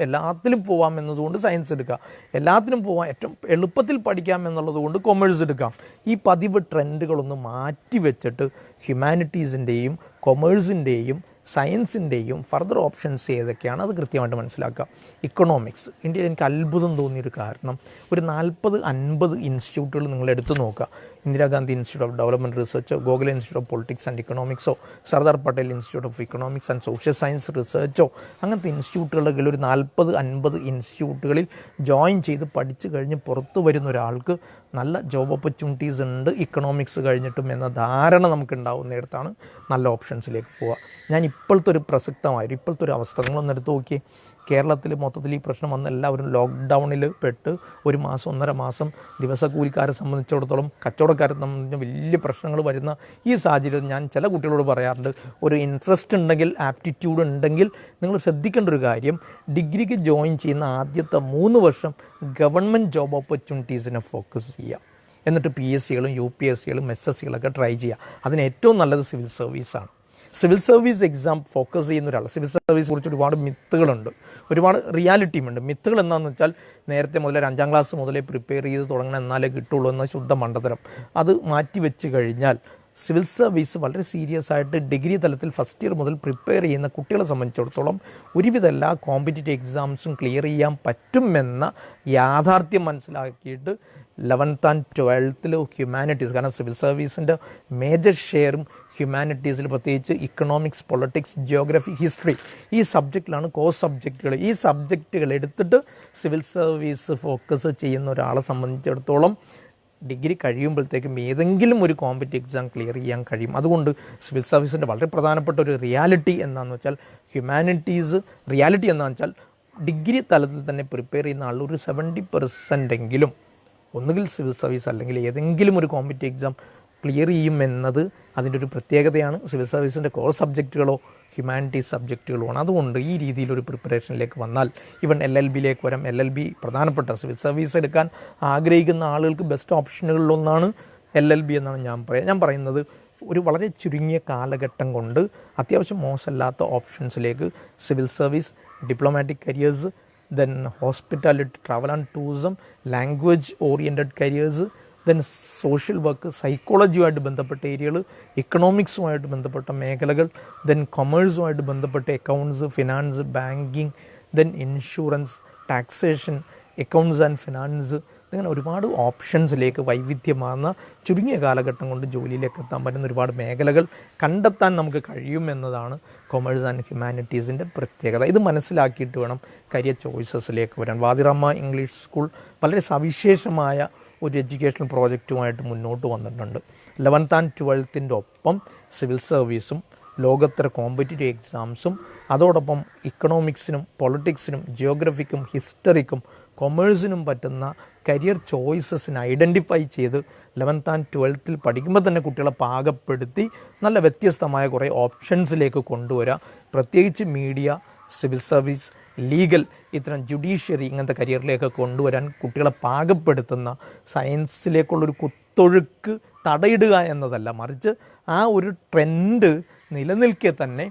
എല്ലാത്തിലും പോവാം എന്നതുകൊണ്ട് സയൻസ് എടുക്കുക, എല്ലാത്തിനും പോവാം ഏറ്റവും എളുപ്പത്തിൽ പഠിക്കാം എന്നുള്ളതുകൊണ്ട് കൊമേഴ്സ് എടുക്കാം. ഈ പതിവ് ട്രെൻഡുകളൊന്ന് മാറ്റി വെച്ചിട്ട് ഹ്യൂമാനിറ്റീസിൻ്റെയും കൊമേഴ്സിൻ്റെയും സയൻസിൻ്റെയും ഫർദർ ഓപ്ഷൻസ് ഏതൊക്കെയാണ് അത് കൃത്യമായിട്ട് മനസ്സിലാക്കുക. ഇക്കണോമിക്സ് ഇന്ത്യയിൽ എനിക്ക് അത്ഭുതം തോന്നിയൊരു കാരണം, ഒരു 40-50 ഇൻസ്റ്റിറ്റ്യൂട്ടുകൾ നിങ്ങൾ എടുത്തു നോക്കുക. ഇന്ദിരാഗാന്ധി ഇൻസ്റ്റിറ്റ്യൂട്ട് ഓഫ് ഡെവലപ്മെൻറ്റ് റിസർച്ചോ, Gokhale institute of politics and ഇക്കണോമിക്സോ, Sardar Patel institute of economics and social science റിസർച്ചോ, അങ്ങനത്തെ ഇൻസ്റ്റിറ്റ്യൂട്ടുകളിൽ ഒരു 40-50 ഇൻസ്റ്റിറ്റ്യൂട്ടുകളിൽ ജോയിൻ ചെയ്ത് പഠിച്ചു കഴിഞ്ഞ് പുറത്തു വരുന്ന ഒരാൾക്ക് നല്ല ജോബ് ഓപ്പർച്യൂണിറ്റീസ് ഉണ്ട് ഇക്കണോമിക്സ് കഴിഞ്ഞിട്ടും എന്ന ധാരണ നമുക്ക് ഉണ്ടാവുന്നിടത്താണ് നല്ല ഓപ്ഷൻസിലേക്ക് പോവുക. ഞാൻ ഇപ്പോഴത്തെ ഒരു അവസ്ഥ നിങ്ങളൊന്ന് എടുത്ത് നോക്കിയേ. കേരളത്തിൽ മൊത്തത്തിൽ ഈ പ്രശ്നം വന്ന് എല്ലാവരും ലോക്ക്ഡൗണിൽ പെട്ട് 1 മാസം 1.5 മാസം ദിവസക്കൂലിക്കാരെ സംബന്ധിച്ചിടത്തോളം, കച്ചവടക്കാരെ സംബന്ധിച്ച് വലിയ പ്രശ്നങ്ങൾ വരുന്ന ഈ സാഹചര്യം ഞാൻ ചില കുട്ടികളോട് പറയാറുണ്ട്, ഒരു ഇൻട്രസ്റ്റ് ഉണ്ടെങ്കിൽ, ആപ്റ്റിറ്റ്യൂഡ് ഉണ്ടെങ്കിൽ നിങ്ങൾ ശ്രദ്ധിക്കേണ്ട ഒരു കാര്യം, ഡിഗ്രിക്ക് ജോയിൻ ചെയ്യുന്ന ആദ്യത്തെ 3 വർഷം ഗവൺമെൻറ് ജോബ് ഓപ്പർച്യൂണിറ്റീസിനെ ഫോക്കസ് ചെയ്യുക. എന്നിട്ട് PSCകളും UPSCകളും SSCകളൊക്കെ ട്രൈ ചെയ്യുക. അതിന് ഏറ്റവും നല്ലത് സിവിൽ സർവീസാണ്. സിവിൽ സർവീസ് എക്സാം ഫോക്കസ് ചെയ്യുന്ന ഒരാൾ, സിവിൽ സർവീസ് കുറിച്ച് ഒരുപാട് മിത്തുകളുണ്ട്, ഒരുപാട് റിയാലിറ്റിയുമുണ്ട്. മിത്തുകൾ എന്താണെന്ന് വെച്ചാൽ നേരത്തെ മുതലേ 5ാം ക്ലാസ് മുതലേ പ്രിപ്പയർ ചെയ്ത് തുടങ്ങണം എന്നാലേ കിട്ടുള്ളൂ എന്ന ശുദ്ധ മണ്ടത്തരം. അത് മാറ്റി വെച്ച് കഴിഞ്ഞാൽ സിവിൽ സർവീസ് വളരെ സീരിയസ് ആയിട്ട് ഡിഗ്രി തലത്തിൽ ഫസ്റ്റ് ഇയർ മുതൽ പ്രിപ്പയർ ചെയ്യുന്ന കുട്ടികളെ സംബന്ധിച്ചിടത്തോളം ഒരുവിധ എല്ലാ കോമ്പറ്റേറ്റീവ് എക്സാംസും ക്ലിയർ ചെയ്യാൻ പറ്റുമെന്ന യാഥാർത്ഥ്യം മനസ്സിലാക്കിയിട്ട് 11th and 12th ഹ്യൂമാനിറ്റീസ്, കാരണം സിവിൽ സർവീസിൻ്റെ മേജർ ഷെയറും ഹ്യൂമാനിറ്റീസിൽ, പ്രത്യേകിച്ച് ഇക്കണോമിക്സ്, പൊളിറ്റിക്സ്, ജിയോഗ്രഫി, ഹിസ്റ്ററി, ഈ സബ്ജക്റ്റിലാണ് കോഴ്സ് സബ്ജക്റ്റുകൾ. ഈ സബ്ജക്റ്റുകൾ എടുത്തിട്ട് സിവിൽ സർവീസ് ഫോക്കസ് ചെയ്യുന്ന ഒരാളെ സംബന്ധിച്ചിടത്തോളം ഡിഗ്രി കഴിയുമ്പോഴത്തേക്കും ഏതെങ്കിലും ഒരു കോമ്പറ്റേറ്റീവ് എക്സാം ക്ലിയർ ചെയ്യാൻ കഴിയും. അതുകൊണ്ട് സിവിൽ സർവീസിൻ്റെ വളരെ പ്രധാനപ്പെട്ട ഒരു റിയാലിറ്റി എന്താണെന്ന് വെച്ചാൽ, ഹ്യൂമാനിറ്റീസ് റിയാലിറ്റി എന്താണെന്ന് വെച്ചാൽ ഡിഗ്രി തലത്തിൽ തന്നെ പ്രിപ്പയർ ചെയ്യുന്ന ആൾ ഒരു 70% എങ്കിലും ഒന്നുകിൽ സിവിൽ സർവീസ് അല്ലെങ്കിൽ ഏതെങ്കിലും ഒരു കോമ്പറ്റീവ് എക്സാം ക്ലിയർ ചെയ്യുമെന്നത് അതിൻ്റെ ഒരു പ്രത്യേകതയാണ്. സിവിൽ സർവീസിൻ്റെ കോർ സബ്ജക്റ്റുകളോ ഹ്യൂമാനിറ്റീസ് സബ്ജക്റ്റുകളുമാണ്. അതുകൊണ്ട് ഈ രീതിയിലൊരു പ്രിപ്പറേഷനിലേക്ക് വന്നാൽ ഇവൻ LLBയിലേക്ക് വരാം. LLB പ്രധാനപ്പെട്ട സിവിൽ സർവീസ് എടുക്കാൻ ആഗ്രഹിക്കുന്ന ആളുകൾക്ക് ബെസ്റ്റ് ഓപ്ഷനുകളിലൊന്നാണ് LLB എന്നാണ് ഞാൻ പറയുന്നത്. ഒരു വളരെ ചുരുങ്ങിയ കാലഘട്ടം കൊണ്ട് അത്യാവശ്യം മോശമല്ലാത്ത ഓപ്ഷൻസിലേക്ക് civil service, diplomatic careers, then hospitality, travel and tourism, language oriented careers, then social work, സൈക്കോളജിയുമായിട്ട് ബന്ധപ്പെട്ട ഏരിയകൾ, ഇക്കണോമിക്സുമായിട്ട് ബന്ധപ്പെട്ട മേഖലകൾ, ദെൻ കൊമേഴ്സുമായിട്ട് ബന്ധപ്പെട്ട accounts, finance, banking, then insurance, taxation, accounts and finance, ഇങ്ങനെ ഒരുപാട് ഓപ്ഷൻസിലേക്ക് വൈവിധ്യമാർന്ന ചുരുങ്ങിയ കാലഘട്ടം കൊണ്ട് ജോലിയിലേക്ക് എത്താൻ പറ്റുന്ന ഒരുപാട് മേഖലകൾ കണ്ടെത്താൻ നമുക്ക് കഴിയുമെന്നതാണ് കൊമേഴ്സ് ആൻഡ് ഹ്യൂമാനിറ്റീസിൻ്റെ പ്രത്യേകത. ഇത് മനസ്സിലാക്കിയിട്ട് വേണം കരിയർ ചോയ്സസിലേക്ക് വരാൻ. വാദിറാമ ഇംഗ്ലീഷ് സ്കൂൾ വളരെ സവിശേഷമായ ഒരു എഡ്യൂക്കേഷണൽ പ്രോജക്റ്റുമായിട്ട് മുന്നോട്ട് വന്നിട്ടുണ്ട്. 11th and 12th ഒപ്പം സിവിൽ സർവീസും ലോകോത്തര കോമ്പറ്റീറ്റീവ് എക്സാംസും അതോടൊപ്പം ഇക്കണോമിക്സിനും പൊളിറ്റിക്സിനും ജിയോഗ്രഫിക്കും ഹിസ്റ്ററിക്കും കൊമേഴ്സിനും പറ്റുന്ന കരിയർ ചോയ്സസിന് ഐഡൻറ്റിഫൈ ചെയ്ത് 11th and 12th പഠിക്കുമ്പോൾ തന്നെ കുട്ടികളെ പാകപ്പെടുത്തി നല്ല വ്യത്യസ്തമായ കുറേ ഓപ്ഷൻസിലേക്ക് കൊണ്ടുവരിക. പ്രത്യേകിച്ച് മീഡിയ, സിവിൽ സർവീസ്, ലീഗൽ, ഇത്തരം ജുഡീഷ്യറി ഇങ്ങനത്തെ കരിയറിലേക്ക് കൊണ്ടുവരാൻ കുട്ടികളെ പാകപ്പെടുത്തുന്ന സയൻസിലേക്കുള്ളൊരു കുത്തൊഴുക്ക് തടയിടുക എന്നതല്ല, മറിച്ച് ആ ഒരു ട്രെൻഡ് നിലനിൽക്കെ തന്നെ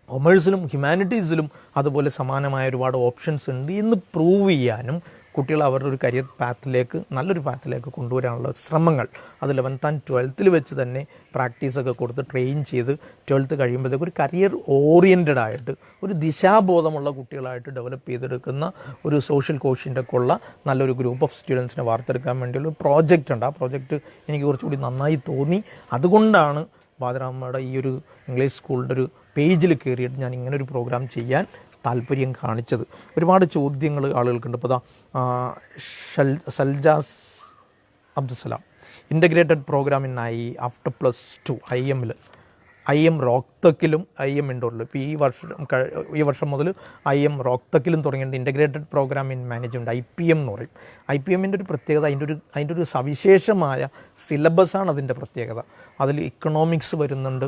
കൊമേഴ്സിലും ഹ്യൂമാനിറ്റീസിലും അതുപോലെ സമാനമായ ഒരുപാട് ഓപ്ഷൻസ് ഉണ്ട് എന്ന് പ്രൂവ് ചെയ്യാനും കുട്ടികൾ അവരുടെ ഒരു കരിയർ പാത്തിലേക്ക്, നല്ലൊരു പാത്തിലേക്ക് കൊണ്ടുവരാനുള്ള ശ്രമങ്ങൾ അത് 11th and 12th വെച്ച് തന്നെ പ്രാക്ടീസൊക്കെ കൊടുത്ത് ട്രെയിൻ ചെയ്ത് 12th കഴിയുമ്പോഴത്തേക്ക് ഒരു കരിയർ ഓറിയൻറ്റഡ് ആയിട്ട് ഒരു ദിശാബോധമുള്ള കുട്ടികളായിട്ട് ഡെവലപ്പ് ചെയ്തെടുക്കുന്ന ഒരു സോഷ്യൽ കോഷ്യൻ്റൊക്കെ ഉള്ള നല്ലൊരു ഗ്രൂപ്പ് ഓഫ് സ്റ്റുഡൻസിനെ വാർത്തെടുക്കാൻ വേണ്ടിയുള്ള പ്രോജക്റ്റ് ഉണ്ട്. ആ പ്രോജക്റ്റ് എനിക്ക് കുറച്ചുകൂടി നന്നായി തോന്നി. അതുകൊണ്ടാണ് വാദിറാമയുടെ ഈ ഒരു ഇംഗ്ലീഷ് സ്കൂളിൻ്റെ ഒരു പേജിൽ കയറിയിട്ട് ഞാൻ ഇങ്ങനൊരു പ്രോഗ്രാം ചെയ്യാൻ താല്പര്യം കാണിച്ചത്. ഒരുപാട് ചോദ്യങ്ങൾ ആളുകൾക്കുണ്ട്. ഇപ്പോൾ Saljas Abdussalam, integrated programme in after +2 IM റോക്തക്കിലും IM ഇൻഡോറിലും. ഇപ്പോൾ ഈ വർഷം മുതൽ IM റോക്തക്കിലും തുടങ്ങിയിട്ട് integrated programme in management IPM എന്ന് പറയും. IPMൻ്റെ ഒരു പ്രത്യേകത അതിൻ്റെ ഒരു സവിശേഷമായ സിലബസാണ് അതിൻ്റെ പ്രത്യേകത. അതിൽ ഇക്കണോമിക്സ് വരുന്നുണ്ട്,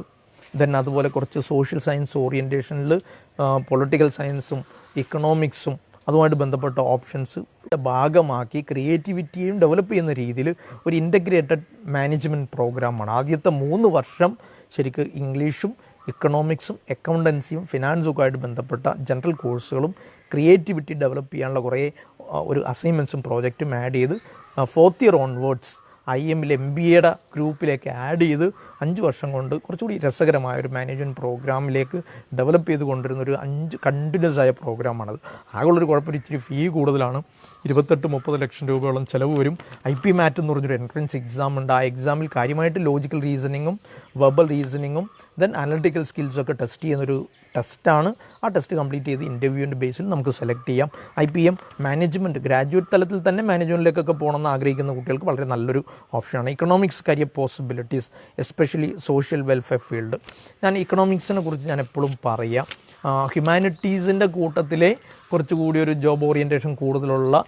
ദെൻ അതുപോലെ കുറച്ച് സോഷ്യൽ സയൻസ് ഓറിയൻറ്റേഷനിൽ പൊളിറ്റിക്കൽ സയൻസും ഇക്കണോമിക്സും അതുമായിട്ട് ബന്ധപ്പെട്ട ഓപ്ഷൻസ് ഭാഗമാക്കി ക്രിയേറ്റിവിറ്റിയും ഡെവലപ്പ് ചെയ്യുന്ന രീതിയിൽ ഒരു ഇൻ്റഗ്രേറ്റഡ് മാനേജ്മെൻറ്റ് പ്രോഗ്രാമാണ്. ആദ്യത്തെ 3 വർഷം ശരിക്ക് ഇംഗ്ലീഷും ഇക്കണോമിക്സും അക്കൗണ്ടൻസിയും ഫിനാൻസും ആയിട്ട് ബന്ധപ്പെട്ട ജനറൽ കോഴ്സുകളും ക്രിയേറ്റിവിറ്റി ഡെവലപ്പ് ചെയ്യാനുള്ള കുറേ ഒരു അസൈൻമെൻറ്റ്സും പ്രോജക്റ്റും ആഡ് ചെയ്ത് 4th ഇയർ ഓൺവേർഡ്സ് IMൽ MBAയുടെ ഗ്രൂപ്പിലേക്ക് ആഡ് ചെയ്ത് 5 വർഷം കൊണ്ട് കുറച്ചുകൂടി രസകരമായ ഒരു മാനേജ്മെൻറ്റ് പ്രോഗ്രാമിലേക്ക് ഡെവലപ്പ് ചെയ്ത് കൊണ്ടുവരുന്ന ഒരു 5 കണ്ടിന്യൂസ് ആയ പ്രോഗ്രാമാണത്. ആകെയുള്ളൊരു കുഴപ്പം ഇച്ചിരി ഫീ കൂടുതലാണ്. 28-30 ലക്ഷം രൂപയോളം ചിലവ് വരും. IP മാറ്റ് എന്ന് പറഞ്ഞൊരു എൻട്രൻസ് എക്സാം ഉണ്ട്. ആ എക്സാമിൽ കാര്യമായിട്ട് ലോജിക്കൽ റീസണിങ്ങും വെർബൽ റീസണിങ്ങും ദെൻ അനലിറ്റിക്കൽ സ്കിൽസൊക്കെ ടെസ്റ്റ് ചെയ്യുന്നൊരു ടെസ്റ്റാണ്. ആ ടെസ്റ്റ് കംപ്ലീറ്റ് ചെയ്ത് ഇൻ്റർവ്യൂവിൻ്റെ ബേസിൽ നമുക്ക് സെലക്ട് ചെയ്യാം. IPM മാനേജ്മെൻറ്റ് ഗ്രാജുവേറ്റ് തലത്തിൽ തന്നെ മാനേജ്മെൻറ്റിലേക്കൊക്കെ പോകണമെന്ന് ആഗ്രഹിക്കുന്ന കുട്ടികൾക്ക് വളരെ നല്ലൊരു ഓപ്ഷനാണ്. Economics career possibilities, especially social welfare field. ഞാൻ ഇക്കണോമിക്സിനെ കുറിച്ച് ഞാൻ എപ്പോഴും പറയാം, ഹ്യൂമാനിറ്റീസിൻ്റെ കൂട്ടത്തിലെ കുറച്ചുകൂടി ഒരു ജോബ് ഓറിയൻറ്റേഷൻ കൂടുതലുള്ള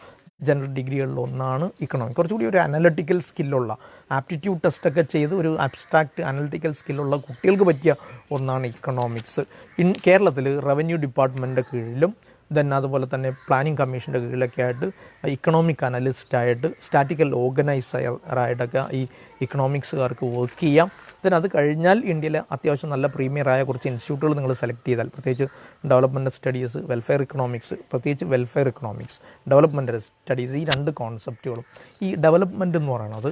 ജനറൽ ഡിഗ്രികളിലൊന്നാണ് ഇക്കണോമിക്സ്. കുറച്ചുകൂടി ഒരു അനലിറ്റിക്കൽ സ്കില്ലുള്ള, ആപ്റ്റിറ്റ്യൂഡ് ടെസ്റ്റൊക്കെ ചെയ്ത് ഒരു അബ്സ്ട്രാക്റ്റ് അനലിറ്റിക്കൽ സ്കില്ലുള്ള കുട്ടികൾക്ക് പറ്റിയ ഒന്നാണ് ഇക്കണോമിക്സ്. കേരളത്തിൽ റവന്യൂ ഡിപ്പാർട്ട്മെൻറ്റിൻ്റെ കീഴിലും ദെൻ അതുപോലെ തന്നെ പ്ലാനിംഗ് കമ്മീഷൻ്റെ കീഴിലൊക്കെ ആയിട്ട് ഇക്കണോമിക് അനലിസ്റ്റായിട്ട്, സ്റ്റാറ്റിക്കൽ ഓർഗനൈസറായിട്ടൊക്കെ ഈ ഇക്കണോമിക്സുകാർക്ക് വർക്ക് ചെയ്യാം. ദെൻ അത് കഴിഞ്ഞാൽ ഇന്ത്യയിലെ അത്യാവശ്യം നല്ല പ്രീമിയറായ കുറച്ച് ഇൻസ്റ്റിറ്റ്യൂട്ടുകൾ നിങ്ങൾ സെലക്ട് ചെയ്താൽ, പ്രത്യേകിച്ച് ഡെവലപ്മെൻറ്റ് സ്റ്റഡീസ്, വെൽഫെയർ ഇക്കണോമിക്സ്, പ്രത്യേകിച്ച് വെൽഫെയർ ഇക്കണോമിക്സ്, ഡെവലപ്മെൻറ്റ് സ്റ്റഡീസ്, ഈ 2 കോൺസെപ്റ്റുകളും. ഈ ഡെവലപ്മെൻറ്റ് എന്ന് പറയുന്നത്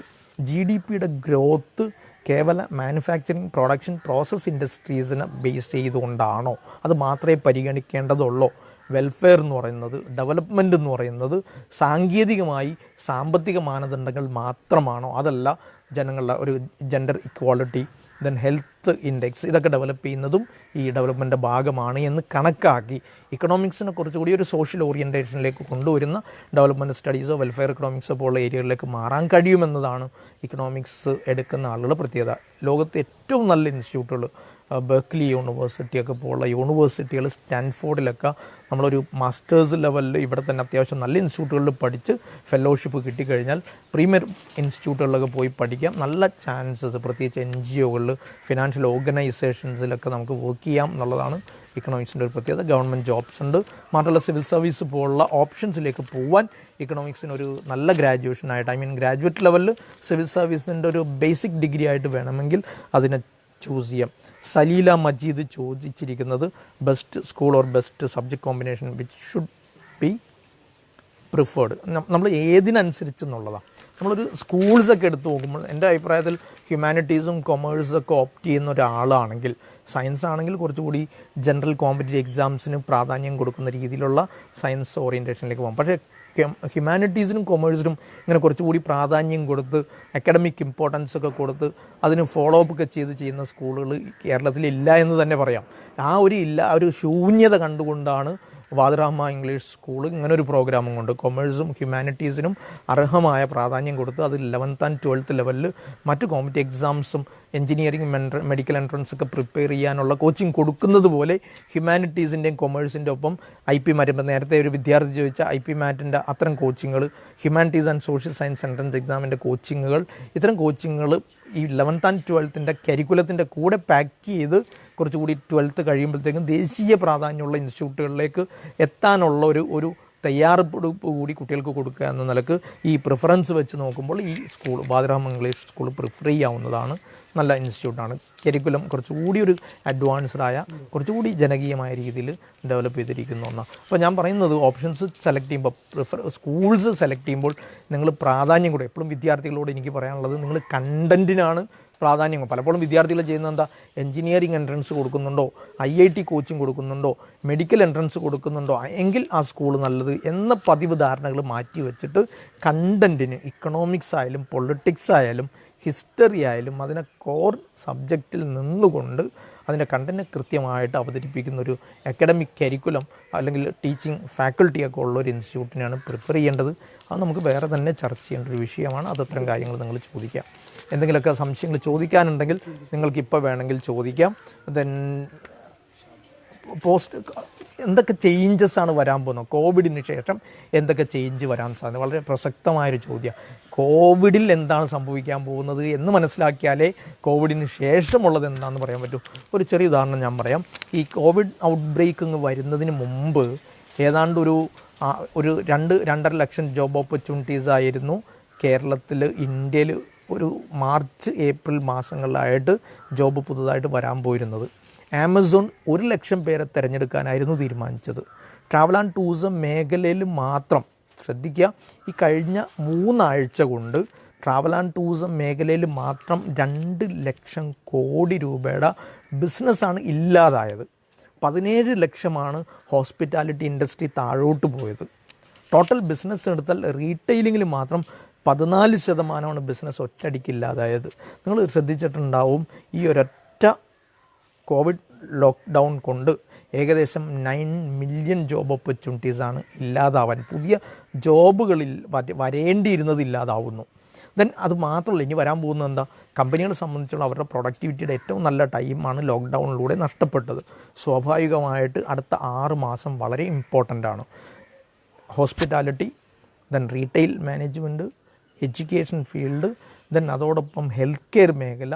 GDPയുടെ ഗ്രോത്ത് കേവല മാനുഫാക്ചറിങ്, പ്രൊഡക്ഷൻ, പ്രോസസ് ഇൻഡസ്ട്രീസിനെ ബേസ് ചെയ്തുകൊണ്ടാണോ, അത് മാത്രമേ പരിഗണിക്കേണ്ടതുള്ളൂ? വെൽഫെയർ എന്ന് പറയുന്നത്, ഡെവലപ്മെൻറ്റ് എന്ന് പറയുന്നത് സാങ്കേതികമായി സാമ്പത്തിക മാനദണ്ഡങ്ങൾ മാത്രമാണോ? അതല്ല, ജനങ്ങളുടെ ഒരു gender equality, then health wealth index ഇതൊക്കെ ഡെവലപ്പ് ചെയ്യുന്നതും ഈ ഡെവലപ്മെൻറ്റിൻ്റെ ഭാഗമാണ് എന്ന് കണക്കാക്കി ഇക്കണോമിക്സിനെ കുറച്ചുകൂടി ഒരു സോഷ്യൽ ഓറിയൻറ്റേഷനിലേക്ക് കൊണ്ടുവരുന്ന ഡെവലപ്മെൻറ്റ് സ്റ്റഡീസോ വെൽഫെയർ എക്കണോമിക്സോ പോലുള്ള ഏരിയകളിലേക്ക് മാറാൻ കഴിയുമെന്നതാണ് ഇക്കണോമിക്സ് എടുക്കുന്ന ആളുകളുടെ പ്രത്യേകത. ലോകത്തെ ഏറ്റവും നല്ല ഇൻസ്റ്റിറ്റ്യൂട്ടുകൾ ബെർക്ക്ലി യൂണിവേഴ്സിറ്റിയൊക്കെ പോലുള്ള യൂണിവേഴ്സിറ്റികൾ, സ്റ്റാൻഫോർഡിലൊക്കെ നമ്മളൊരു മാസ്റ്റേഴ്സ് ലെവലിൽ ഇവിടെ തന്നെ അത്യാവശ്യം നല്ല ഇൻസ്റ്റിറ്റ്യൂട്ടുകളിൽ പഠിച്ച് ഫെലോഷിപ്പ് കിട്ടിക്കഴിഞ്ഞാൽ പ്രീമിയർ ഇൻസ്റ്റിറ്റ്യൂട്ടുകളിലൊക്കെ പോയി പഠിക്കാം. നല്ല ചാൻസസ്, പ്രത്യേകിച്ച് NGOകളിൽ, ഫിനാൻഷ്യൽ ഓർഗനൈസേഷൻസിലൊക്കെ നമുക്ക് വർക്ക് ചെയ്യാം എന്നുള്ളതാണ് ഇക്കണോമിക്സിൻ്റെ ഒരു പ്രത്യേകത. ഗവൺമെൻറ് ജോബ്സ് ഉണ്ട്, മാത്രമല്ല സിവിൽ സർവീസ് പോലുള്ള ഓപ്ഷൻസിലേക്ക് പോകാൻ ഇക്കണോമിക്സിനൊരു നല്ല ഗ്രാജുവേഷനായിട്ട്, ഗ്രാജുവേറ്റ് ലെവലിൽ സിവിൽ സർവീസിൻ്റെ ഒരു ബേസിക് ഡിഗ്രി ആയിട്ട് വേണമെങ്കിൽ അതിനെ ചൂസ് ചെയ്യാം. സലീല മജീദ് ചോദിച്ചിരിക്കുന്നത് best school or best subject combination which should be preferred. നമ്മൾ ഏതിനനുസരിച്ചെന്നുള്ളതാണ്. നമ്മളൊരു സ്കൂൾസൊക്കെ എടുത്ത് നോക്കുമ്പോൾ എൻ്റെ അഭിപ്രായത്തിൽ ഹ്യൂമാനിറ്റീസും കൊമേഴ്സൊക്കെ ഓപ്റ്റ് ചെയ്യുന്ന ഒരാളാണെങ്കിൽ, സയൻസ് ആണെങ്കിൽ കുറച്ചുകൂടി ജനറൽ കോമ്പറ്റേറ്റീവ് എക്സാംസിന് പ്രാധാന്യം കൊടുക്കുന്ന രീതിയിലുള്ള സയൻസ് ഓറിയൻറ്റേഷനിലേക്ക് പോകാം. പക്ഷേ ഹ്യൂമാനിറ്റീസിനും കൊമേഴ്സിനും ഇങ്ങനെ കുറച്ചുകൂടി പ്രാധാന്യം കൊടുത്ത് അക്കാഡമിക് ഇമ്പോർട്ടൻസ് ഒക്കെ കൊടുത്ത് അതിന് ഫോളോ അപ്പ് ഒക്കെ ചെയ്യുന്ന സ്കൂളുകൾ കേരളത്തിലില്ല എന്ന് തന്നെ പറയാം. ആ ഒരു ശൂന്യത കണ്ടുകൊണ്ടാണ് വാദരാമ ഇംഗ്ലീഷ് സ്കൂൾ ഇങ്ങനെ ഒരു പ്രോഗ്രാമും കൊണ്ട് കൊമേഴ്സും ഹ്യൂമാനിറ്റീസിനും അർഹമായ പ്രാധാന്യം കൊടുത്ത് അത് 11th and 12th ലെവലിൽ മറ്റ് കോമ്പറ്റേറ്റീവ് എക്സാംസും എഞ്ചിനീയറിംഗ് മെഡിക്കൽ എൻട്രൻസ് ഒക്കെ പ്രിപ്പയർ ചെയ്യാനുള്ള കോച്ചിങ് കൊടുക്കുന്നത് പോലെ ഹ്യൂമാനിറ്റീസിൻ്റെയും കൊമേഴ്സിൻ്റെ ഒപ്പം IP മാറ്റ്, ഇപ്പം നേരത്തെ ഒരു വിദ്യാർത്ഥി ചോദിച്ച IP മാറ്റിൻ്റെ അത്തരം കോച്ചിങ്ങുകൾ, humanities and social science entrance എക്സാമിൻ്റെ കോച്ചിങ്ങുകൾ, ഇത്തരം കോച്ചിങ്ങുകൾ ഈ 11th and 12th കരിക്കുലത്തിൻ്റെ കൂടെ പാക്ക് ചെയ്ത് കുറച്ചുകൂടി 12th കഴിയുമ്പോഴത്തേക്കും ദേശീയ പ്രാധാന്യമുള്ള ഇൻസ്റ്റിറ്റ്യൂട്ടുകളിലേക്ക് എത്താനുള്ള ഒരു തയ്യാറെടുപ്പ് കൂടി കുട്ടികൾക്ക് കൊടുക്കുക എന്ന നിലക്ക് ഈ പ്രിഫറൻസ് വെച്ച് നോക്കുമ്പോൾ ഈ സ്കൂൾ വാദരാമ ഇംഗ്ലീഷ് സ്കൂൾ പ്രിഫർ ചെയ്യാവുന്നതാണ്. നല്ല ഇൻസ്റ്റിറ്റ്യൂട്ടാണ്. കരിക്കുലം കുറച്ചുകൂടി ഒരു അഡ്വാൻസ്ഡായ, കുറച്ചുകൂടി ജനകീയമായ രീതിയിൽ ഡെവലപ്പ് ചെയ്തിരിക്കുന്ന ഒന്നാണ്. അപ്പോൾ ഞാൻ പറയുന്നത് ഓപ്ഷൻസ് സെലക്ട് ചെയ്യുമ്പോൾ, സ്കൂൾസ് സെലക്ട് ചെയ്യുമ്പോൾ നിങ്ങൾ പ്രാധാന്യം കൂടെ എപ്പോഴും വിദ്യാർത്ഥികളോട് എനിക്ക് പറയാനുള്ളത്, നിങ്ങൾ കണ്ടൻറ്റിനാണ് പ്രാധാന്യം. പലപ്പോഴും വിദ്യാർത്ഥികൾ ചെയ്യുന്നത് എന്താ, എഞ്ചിനീയറിംഗ് എൻട്രൻസ് കൊടുക്കുന്നുണ്ടോ, IIT കോച്ചിങ് കൊടുക്കുന്നുണ്ടോ, മെഡിക്കൽ എൻട്രൻസ് കൊടുക്കുന്നുണ്ടോ എങ്കിൽ ആ സ്കൂൾ നല്ലത് എന്ന പതിവ് ധാരണകൾ മാറ്റി വെച്ചിട്ട് കണ്ടൻറ്റിന്, ഇക്കണോമിക്സ് ആയാലും പൊളിറ്റിക്സ് ആയാലും ഹിസ്റ്ററി ആയാലും അതിനെ കോർ സബ്ജക്റ്റിൽ നിന്നുകൊണ്ട് അതിൻ്റെ കണ്ടൻറ്റ് കൃത്യമായിട്ട് അവതരിപ്പിക്കുന്ന ഒരു അക്കാഡമിക് കരിക്കുലം അല്ലെങ്കിൽ ടീച്ചിങ് ഫാക്കൽറ്റിയൊക്കെ ഉള്ളൊരു ഇൻസ്റ്റിറ്റ്യൂട്ടിനെയാണ് പ്രിഫർ ചെയ്യേണ്ടത്. അത് നമുക്ക് വേറെ തന്നെ ചർച്ച ചെയ്യേണ്ട ഒരു വിഷയമാണ്. അതത്തരം കാര്യങ്ങൾ നിങ്ങൾ ചോദിക്കാം. എന്തെങ്കിലുമൊക്കെ സംശയങ്ങൾ ചോദിക്കാനുണ്ടെങ്കിൽ നിങ്ങൾക്കിപ്പോൾ വേണമെങ്കിൽ ചോദിക്കാം. ദെൻ എന്തൊക്കെ ചേഞ്ചസ് ആണ് വരാൻ പോകുന്നത്, കോവിഡിന് ശേഷം എന്തൊക്കെ ചേഞ്ച് വരാൻ സാധ്യത, വളരെ പ്രസക്തമായൊരു ചോദ്യം. കോവിഡിൽ എന്താണ് സംഭവിക്കാൻ പോകുന്നത് എന്ന് മനസ്സിലാക്കിയാലേ കോവിഡിന് ശേഷമുള്ളത് എന്താണെന്ന് പറയാൻ പറ്റൂ. ഒരു ചെറിയ ഉദാഹരണം ഞാൻ പറയാം. ഈ കോവിഡ് ഔട്ട് ബ്രേക്ക് വരുന്നതിന് മുമ്പ് ഏതാണ്ട് ഒരു 2-2.5 ലക്ഷം ജോബ് ഓപ്പർച്യൂണിറ്റീസ് ആയിരുന്നു കേരളത്തിൽ, ഇന്ത്യയിൽ ഒരു മാർച്ച് ഏപ്രിൽ മാസങ്ങളിലായിട്ട് ജോബ് പുതുതായിട്ട് വരാൻ പോയിരുന്നത്. ആമസോൺ 1 ലക്ഷം പേരെ തിരഞ്ഞെടുക്കാനായിരുന്നു തീരുമാനിച്ചത്. ട്രാവൽ ആൻഡ് ടൂറിസം മേഖലയിൽ മാത്രം ശ്രദ്ധിക്കുക, ഈ കഴിഞ്ഞ 3 ആഴ്ച കൊണ്ട് ട്രാവൽ ആൻഡ് ടൂറിസം മേഖലയിൽ മാത്രം 2 ലക്ഷം കോടി രൂപയുടെ ബിസിനസ്സാണ് ഇല്ലാതായത്. 17 ലക്ഷമാണ് ഹോസ്പിറ്റാലിറ്റി ഇൻഡസ്ട്രി താഴോട്ട് പോയത്. ടോട്ടൽ ബിസിനസ് എടുത്താൽ റീറ്റെയിലിങ്ങിൽ മാത്രം 14% ബിസിനസ് ഒറ്റയടിക്കില്ലാതായത്. നിങ്ങൾ ശ്രദ്ധിച്ചിട്ടുണ്ടാവും, ഈ ഒരൊറ്റ കോവിഡ് ലോക്ക്ഡൗൺ കൊണ്ട് ഏകദേശം 9 മില്യൺ ജോബ് ഓപ്പർച്യൂണിറ്റീസാണ് ഇല്ലാതാവാൻ, പുതിയ ജോബുകളിൽ വരേണ്ടിയിരുന്നത് ഇല്ലാതാവുന്നു. ദെൻ അത് മാത്രമല്ല, ഇനി വരാൻ പോകുന്നത് എന്താ, കമ്പനികളെ സംബന്ധിച്ചുള്ള അവരുടെ പ്രൊഡക്ടിവിറ്റിയുടെ ഏറ്റവും നല്ല ടൈമാണ് ലോക്ക്ഡൗണിലൂടെ നഷ്ടപ്പെട്ടത്. സ്വാഭാവികമായിട്ട് അടുത്ത 6 മാസം വളരെ ഇമ്പോർട്ടൻ്റ് ആണ്. Hospitality, then retail management, education field, then അതോടൊപ്പം ഹെൽത്ത് കെയർ മേഖല,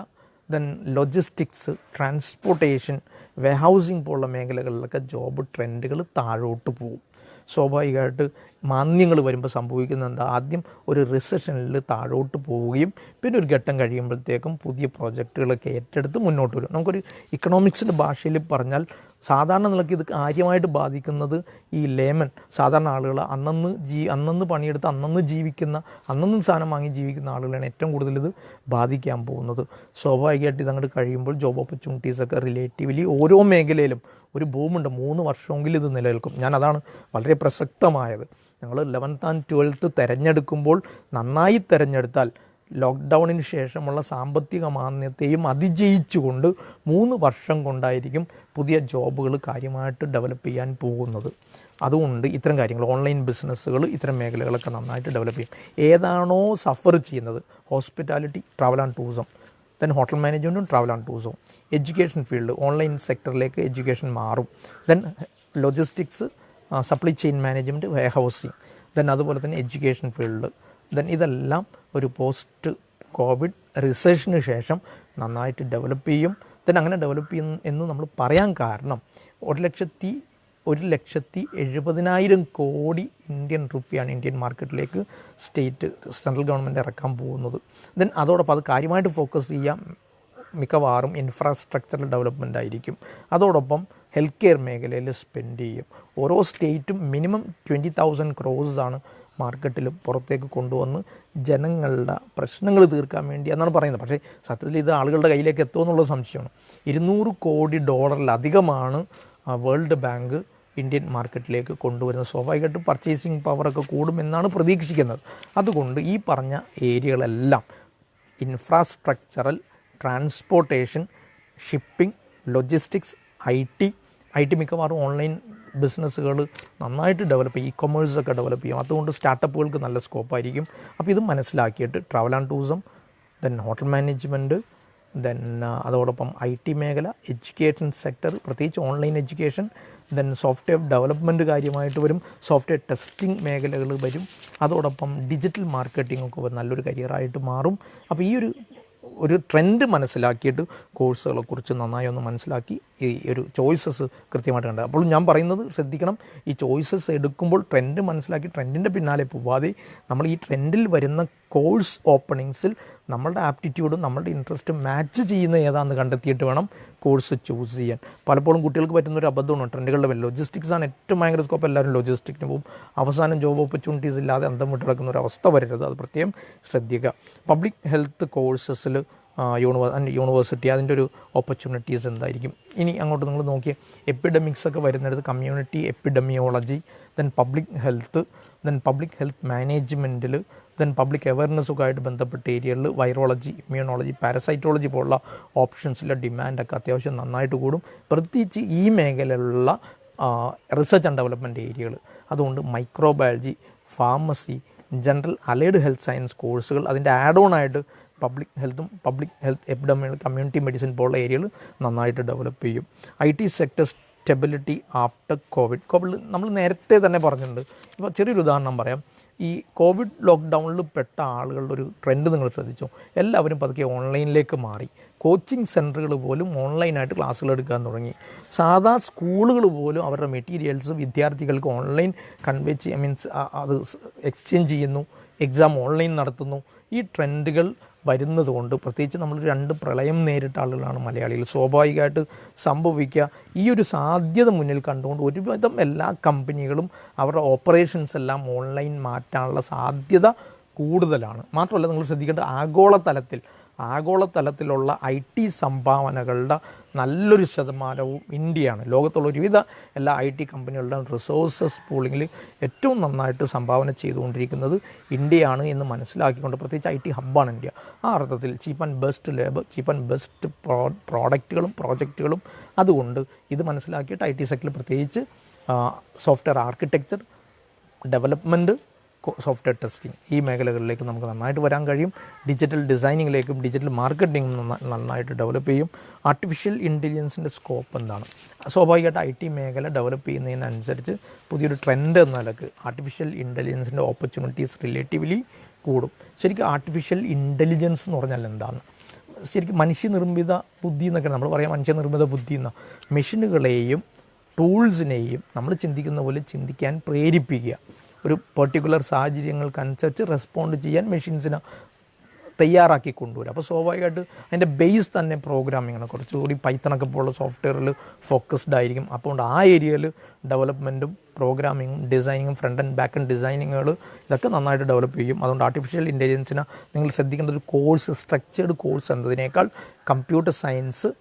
ദെൻ ലോജിസ്റ്റിക്സ്, ട്രാൻസ്പോർട്ടേഷൻ, വെയർഹൗസിംഗ് പോലുള്ള മേഖലകളിലൊക്കെ ജോബ് ട്രെൻഡുകൾ താഴോട്ട് പോകും. സ്വാഭാവികമായിട്ട് മാന്ദ്യങ്ങൾ വരുമ്പോൾ സംഭവിക്കുന്നത് എന്താ, ആദ്യം ഒരു റിസഷനിൽ താഴോട്ട് പോവുകയും പിന്നെ ഒരു ഘട്ടം കഴിയുമ്പോഴത്തേക്കും പുതിയ പ്രോജക്റ്റുകളൊക്കെ ഏറ്റെടുത്ത് മുന്നോട്ട് വരും. നമുക്കൊരു ഇക്കണോമിക്സിൻ്റെ ഭാഷയിൽ പറഞ്ഞാൽ സാധാരണ നിലയ്ക്ക് ഇത് കാര്യമായിട്ട് ബാധിക്കുന്നത് ഈ ലേമൻ സാധാരണ ആളുകൾ, അന്നന്ന് പണിയെടുത്ത് അന്നന്ന് ജീവിക്കുന്ന, അന്നന്ന് സാധനം വാങ്ങി ജീവിക്കുന്ന ആളുകളാണ് ഏറ്റവും കൂടുതൽ ഇത് ബാധിക്കാൻ പോകുന്നത്. സ്വാഭാവികമായിട്ട് ഇതങ്ങോട്ട് കഴിയുമ്പോൾ ജോബ് ഓപ്പർച്യൂണിറ്റീസൊക്കെ റിലേറ്റീവ്ലി ഓരോ മേഖലയിലും ഒരു ബൂമുണ്ട്. 3 വർഷമെങ്കിലും ഇത് നിലനിൽക്കും. അതാണ് വളരെ പ്രസക്തമായത്. ഞങ്ങൾ 11th and 12th തിരഞ്ഞെടുക്കുമ്പോൾ നന്നായി തിരഞ്ഞെടുത്താൽ ലോക്ക്ഡൗണിന് ശേഷമുള്ള സാമ്പത്തിക മാന്ദ്യത്തെയും അതിജയിച്ചുകൊണ്ട് 3 വർഷം കൊണ്ടായിരിക്കും പുതിയ ജോബുകൾ കാര്യമായിട്ട് ഡെവലപ്പ് ചെയ്യാൻ പോകുന്നത്. അതുകൊണ്ട് ഇത്തരം കാര്യങ്ങൾ, ഓൺലൈൻ ബിസിനസ്സുകൾ, ഇത്തരം മേഖലകളൊക്കെ നന്നായിട്ട് ഡെവലപ്പ് ചെയ്യും. ഏതാണോ സഫർ ചെയ്യുന്നത്, hospitality, travel and tourism, then hotel മാനേജ്മെൻറ്റും ട്രാവൽ ആൻഡ് ടൂറിസവും, എഡ്യൂക്കേഷൻ ഫീൽഡ്, ഓൺലൈൻ സെക്ടറിലേക്ക് എഡ്യൂക്കേഷൻ മാറും, then logistics, supply chain management, warehousing, then അതുപോലെ തന്നെ എഡ്യൂക്കേഷൻ ഫീൽഡ്, ദെൻ ഇതെല്ലാം ഒരു പോസ്റ്റ് കോവിഡ് റിസഷന് ശേഷം നന്നായിട്ട് ഡെവലപ്പ് ചെയ്യും. ദെൻ അങ്ങനെ ഡെവലപ്പ് ചെയ്യും എന്ന് നമ്മൾ പറയാൻ കാരണം 1,70,000 കോടി ഇന്ത്യൻ റുപ്പിയാണ് ഇന്ത്യൻ മാർക്കറ്റിലേക്ക് സെൻട്രൽ ഗവൺമെൻറ് ഇറക്കാൻ പോകുന്നത്. ദെൻ അതോടൊപ്പം അത് കാര്യമായിട്ട് ഫോക്കസ് ചെയ്യാം മിക്കവാറും ഇൻഫ്രാസ്ട്രക്ചറൽ ഡെവലപ്മെൻ്റ് ആയിരിക്കും. അതോടൊപ്പം ഹെൽത്ത് കെയർ മേഖലയിൽ സ്പെൻഡ് ചെയ്യും. ഓരോ സ്റ്റേറ്റും മിനിമം 20,000 crores മാർക്കറ്റിൽ പുറത്തേക്ക് കൊണ്ടുവന്ന് ജനങ്ങളുടെ പ്രശ്നങ്ങൾ തീർക്കാൻ വേണ്ടി എന്നാണ് പറയുന്നത്. പക്ഷേ സത്യത്തിൽ ഇത് ആളുകളുടെ കയ്യിലേക്ക് എത്തുമെന്നുള്ളത് സംശയമാണ്. $200 കോടി വേൾഡ് ബാങ്ക് ഇന്ത്യൻ മാർക്കറ്റിലേക്ക് കൊണ്ടുവരുന്നത്. സ്വാഭാവികമായിട്ടും പർച്ചേസിങ് പവറൊക്കെ കൂടുമെന്നാണ് പ്രതീക്ഷിക്കുന്നത്. അതുകൊണ്ട് ഈ പറഞ്ഞ ഏരിയകളെല്ലാം infrastructural, transportation, shipping, logistics, I T മിക്കവാറും ഓൺലൈൻ ബിസിനസ്സുകൾ നന്നായിട്ട് ഡെവലപ്പ് ചെയ്യും, ഇ-കൊമേഴ്സൊക്കെ ഡെവലപ്പ് ചെയ്യും. അതുകൊണ്ട് സ്റ്റാർട്ടപ്പുകൾക്ക് നല്ല സ്കോപ്പായിരിക്കും. അപ്പോൾ ഇത് മനസ്സിലാക്കിയിട്ട് travel and tourism, then hotel management, then അതോടൊപ്പം ഐ ടി മേഖല, എഡ്യൂക്കേഷൻ സെക്ടർ, പ്രത്യേകിച്ച് online education, then software development കാര്യമായിട്ട് വരും, സോഫ്റ്റ്വെയർ ടെസ്റ്റിംഗ് മേഖലകൾ വരും, അതോടൊപ്പം ഡിജിറ്റൽ മാർക്കറ്റിംഗ് ഒക്കെ നല്ലൊരു കരിയറായിട്ട് മാറും. അപ്പോൾ ഈ ഒരു ട്രെൻഡ് മനസ്സിലാക്കിയിട്ട് കോഴ്സുകളെക്കുറിച്ച് നന്നായി ഒന്ന് മനസ്സിലാക്കി ഈ ഒരു ചോയ്സസ് കൃത്യമായിട്ട് കണ്ടത്. അപ്പോൾ ഞാൻ പറയുന്നത് ശ്രദ്ധിക്കണം, ഈ ചോയ്സസ് എടുക്കുമ്പോൾ ട്രെൻഡ് മനസ്സിലാക്കി ട്രെൻഡിൻ്റെ പിന്നാലെ പോവാതെ നമ്മൾ ഈ ട്രെൻഡിൽ വരുന്ന കോഴ്സ് ഓപ്പണിങ്സിൽ നമ്മളുടെ ആപ്റ്റിറ്റ്യൂഡും നമ്മളുടെ ഇൻട്രസ്റ്റും മാച്ച് ചെയ്യുന്ന ഏതാണെന്ന് കണ്ടെത്തിയിട്ട് വേണം കോഴ്സ് ചൂസ് ചെയ്യാൻ. പലപ്പോഴും കുട്ടികൾക്ക് പറ്റുന്നൊരു അബദ്ധമാണ് ട്രെൻഡുകളുടെ പേരിൽ. ലോജിസ്റ്റിക്സാണ് ഏറ്റവും ഭയങ്കര സ്കോപ്പ്, എല്ലാവരും ലോജിസ്റ്റിക്സിന് പോകും. അവസാനം ജോബ് ഓപ്പർച്യൂണിറ്റീസ് ഇല്ലാതെ അന്തം വിട്ട് കിടക്കുന്ന ഒരു അവസ്ഥ വരരുത്, അത് പ്രത്യേകം ശ്രദ്ധിക്കുക. പബ്ലിക് ഹെൽത്ത് കോഴ്സസിൽ യൂണിവേഴ്സിറ്റി അതിൻ്റെ ഒരു ഓപ്പർച്യൂണിറ്റീസ് എന്തായിരിക്കും. ഇനി അങ്ങോട്ട് നിങ്ങൾ നോക്കിയ എപ്പിഡമിക്സ് ഒക്കെ വരുന്നിടത്ത് community epidemiology, then public health, then public health മാനേജ്മെൻറ്റിൽ, ദെൻ പബ്ലിക് അവയർനെസ്സൊക്കെ ആയിട്ട് ബന്ധപ്പെട്ട ഏരിയകളിൽ വൈറോളജി, ഇമ്മ്യൂണോളജി, പാരസൈറ്റോളജി പോലുള്ള ഓപ്ഷൻസിലെ ഡിമാൻഡൊക്കെ അത്യാവശ്യം നന്നായിട്ട് കൂടും, പ്രത്യേകിച്ച് ഈ മേഖലയിലുള്ള റിസർച്ച് ആൻഡ് ഡെവലപ്മെൻറ്റ് ഏരിയകൾ. അതുകൊണ്ട് microbiology, pharmacy, general allied health science കോഴ്സുകൾ, അതിൻ്റെ ആഡ് ഓൺ ആയിട്ട് public health epidemiology, community medicine പോലുള്ള ഏരിയകൾ നന്നായിട്ട് ഡെവലപ്പ് ചെയ്യും. I T sector stability after Covid നമ്മൾ നേരത്തെ തന്നെ പറഞ്ഞിട്ടുണ്ട്. ഇപ്പോൾ ചെറിയൊരു ഉദാഹരണം പറയാം. ഈ കോവിഡ് ലോക്ക്ഡൗണിൽ പെട്ട ആളുകളുടെ ഒരു ട്രെൻഡ് നിങ്ങൾ ശ്രദ്ധിച്ചോ? എല്ലാവരും പതുക്കെ ഓൺലൈനിലേക്ക് മാറി. കോച്ചിങ് സെൻറ്ററുകൾ പോലും ഓൺലൈനായിട്ട് ക്ലാസ്സുകൾ എടുക്കാൻ തുടങ്ങി. സാധാ സ്കൂളുകൾ പോലും അവരുടെ മെറ്റീരിയൽസ് വിദ്യാർത്ഥികൾക്ക് ഓൺലൈൻ അത് എക്സ്ചേഞ്ച് ചെയ്യുന്നു, എക്സാം ഓൺലൈൻ നടത്തുന്നു. ഈ ട്രെൻഡുകൾ വരുന്നതുകൊണ്ട്, പ്രത്യേകിച്ച് നമ്മൾ 2 പ്രളയം നേരിട്ട ആളുകളാണ് മലയാളികൾ, സ്വാഭാവികമായിട്ട് സംഭവിക്കുക ഈ ഒരു സാധ്യത മുന്നിൽ കണ്ടുകൊണ്ട് ഒരുവിധം എല്ലാ കമ്പനികളും അവരുടെ ഓപ്പറേഷൻസ് എല്ലാം ഓൺലൈൻ മാറ്റാനുള്ള സാധ്യത കൂടുതലാണ്. മാത്രമല്ല നിങ്ങൾ ശ്രദ്ധിക്കേണ്ടത് ആഗോളതലത്തിലുള്ള ഐ ടി സംഭാവനകളുടെ നല്ലൊരു ശതമാനവും ഇന്ത്യയാണ്. ലോകത്തുള്ള ഒരുവിധ എല്ലാ ഐ ടി കമ്പനികളുടെ റിസോഴ്സസ് പൂളിങ്ങിൽ ഏറ്റവും നന്നായിട്ട് സംഭാവന ചെയ്തുകൊണ്ടിരിക്കുന്നത് ഇന്ത്യയാണ് എന്ന് മനസ്സിലാക്കിക്കൊണ്ട്, പ്രത്യേകിച്ച് ഐ ടി ഹബ്ബാണ് ഇന്ത്യ. ആ അർത്ഥത്തിൽ cheap and best labour, cheap and best പ്രോഡക്റ്റുകളും പ്രോജക്റ്റുകളും. അതുകൊണ്ട് ഇത് മനസ്സിലാക്കിയിട്ട് ഐ ടി സെക്ടറിൽ പ്രത്യേകിച്ച് software architecture, development, software testing, ഈ മേഖലകളിലേക്ക് നമുക്ക് നന്നായിട്ട് വരാൻ കഴിയും. ഡിജിറ്റൽ ഡിസൈനിങ്ങിലേക്കും ഡിജിറ്റൽ മാർക്കറ്റിംഗും നന്നായിട്ട് ഡെവലപ്പ് ചെയ്യും. ആർട്ടിഫിഷ്യൽ ഇൻ്റലിജൻസിൻ്റെ സ്കോപ്പ് എന്താണ്? സ്വാഭാവികമായിട്ട് ഐ ടി മേഖല ഡെവലപ്പ് ചെയ്യുന്നതിനനുസരിച്ച് പുതിയൊരു ട്രെൻഡ് എന്ന നിലക്ക് ആർട്ടിഫിഷ്യൽ ഇൻ്റലിജൻസിൻ്റെ ഓപ്പർച്യൂണിറ്റീസ് റിലേറ്റീവ്ലി കൂടും. ശരിക്കും ആർട്ടിഫിഷ്യൽ ഇൻ്റലിജൻസ് എന്ന് പറഞ്ഞാൽ എന്താണ്? ശരിക്കും മനുഷ്യനിർമ്മിത ബുദ്ധി എന്നൊക്കെ നമ്മൾ പറയാം. മനുഷ്യനിർമ്മിത ബുദ്ധി എന്ന മെഷീനുകളെയും ടൂൾസിനെയും നമ്മൾ ചിന്തിക്കുന്ന പോലെ ചിന്തിക്കാൻ പ്രേരിപ്പിക്കുക, ഒരു പെർട്ടിക്കുലർ സാഹചര്യങ്ങൾക്കനുസരിച്ച് റെസ്പോണ്ട് ചെയ്യാൻ മെഷീൻസിനെ തയ്യാറാക്കി കൊണ്ടുവരും. അപ്പോൾ സ്വാഭാവികമായിട്ട് അതിൻ്റെ ബേസ് തന്നെ പ്രോഗ്രാമിംഗ് ആണ്. കുറച്ചുകൂടി പൈത്തണൊക്കെ പോലുള്ള സോഫ്റ്റ്വെയറിൽ ഫോക്കസ്ഡ് ആയിരിക്കും. അപ്പോൾ ആ ഏരിയയിൽ ഡെവലപ്മെൻറ്റും പ്രോഗ്രാമിങ്ങും ഡിസൈനിങ്ങും ഫ്രണ്ട് ആൻഡ് ബാക്ക് ആൻഡ് ഡിസൈനിങ്ങുകൾ ഇതൊക്കെ നന്നായിട്ട് ഡെവലപ്പ് ചെയ്യും. അതുകൊണ്ട് ആർട്ടിഫിഷ്യൽ ഇൻ്റലിജൻസിനെ നിങ്ങൾ ശ്രദ്ധിക്കേണ്ട ഒരു കോഴ്സ്, സ്ട്രക്ചേർഡ് കോഴ്സ് എന്നതിനേക്കാൾ computer science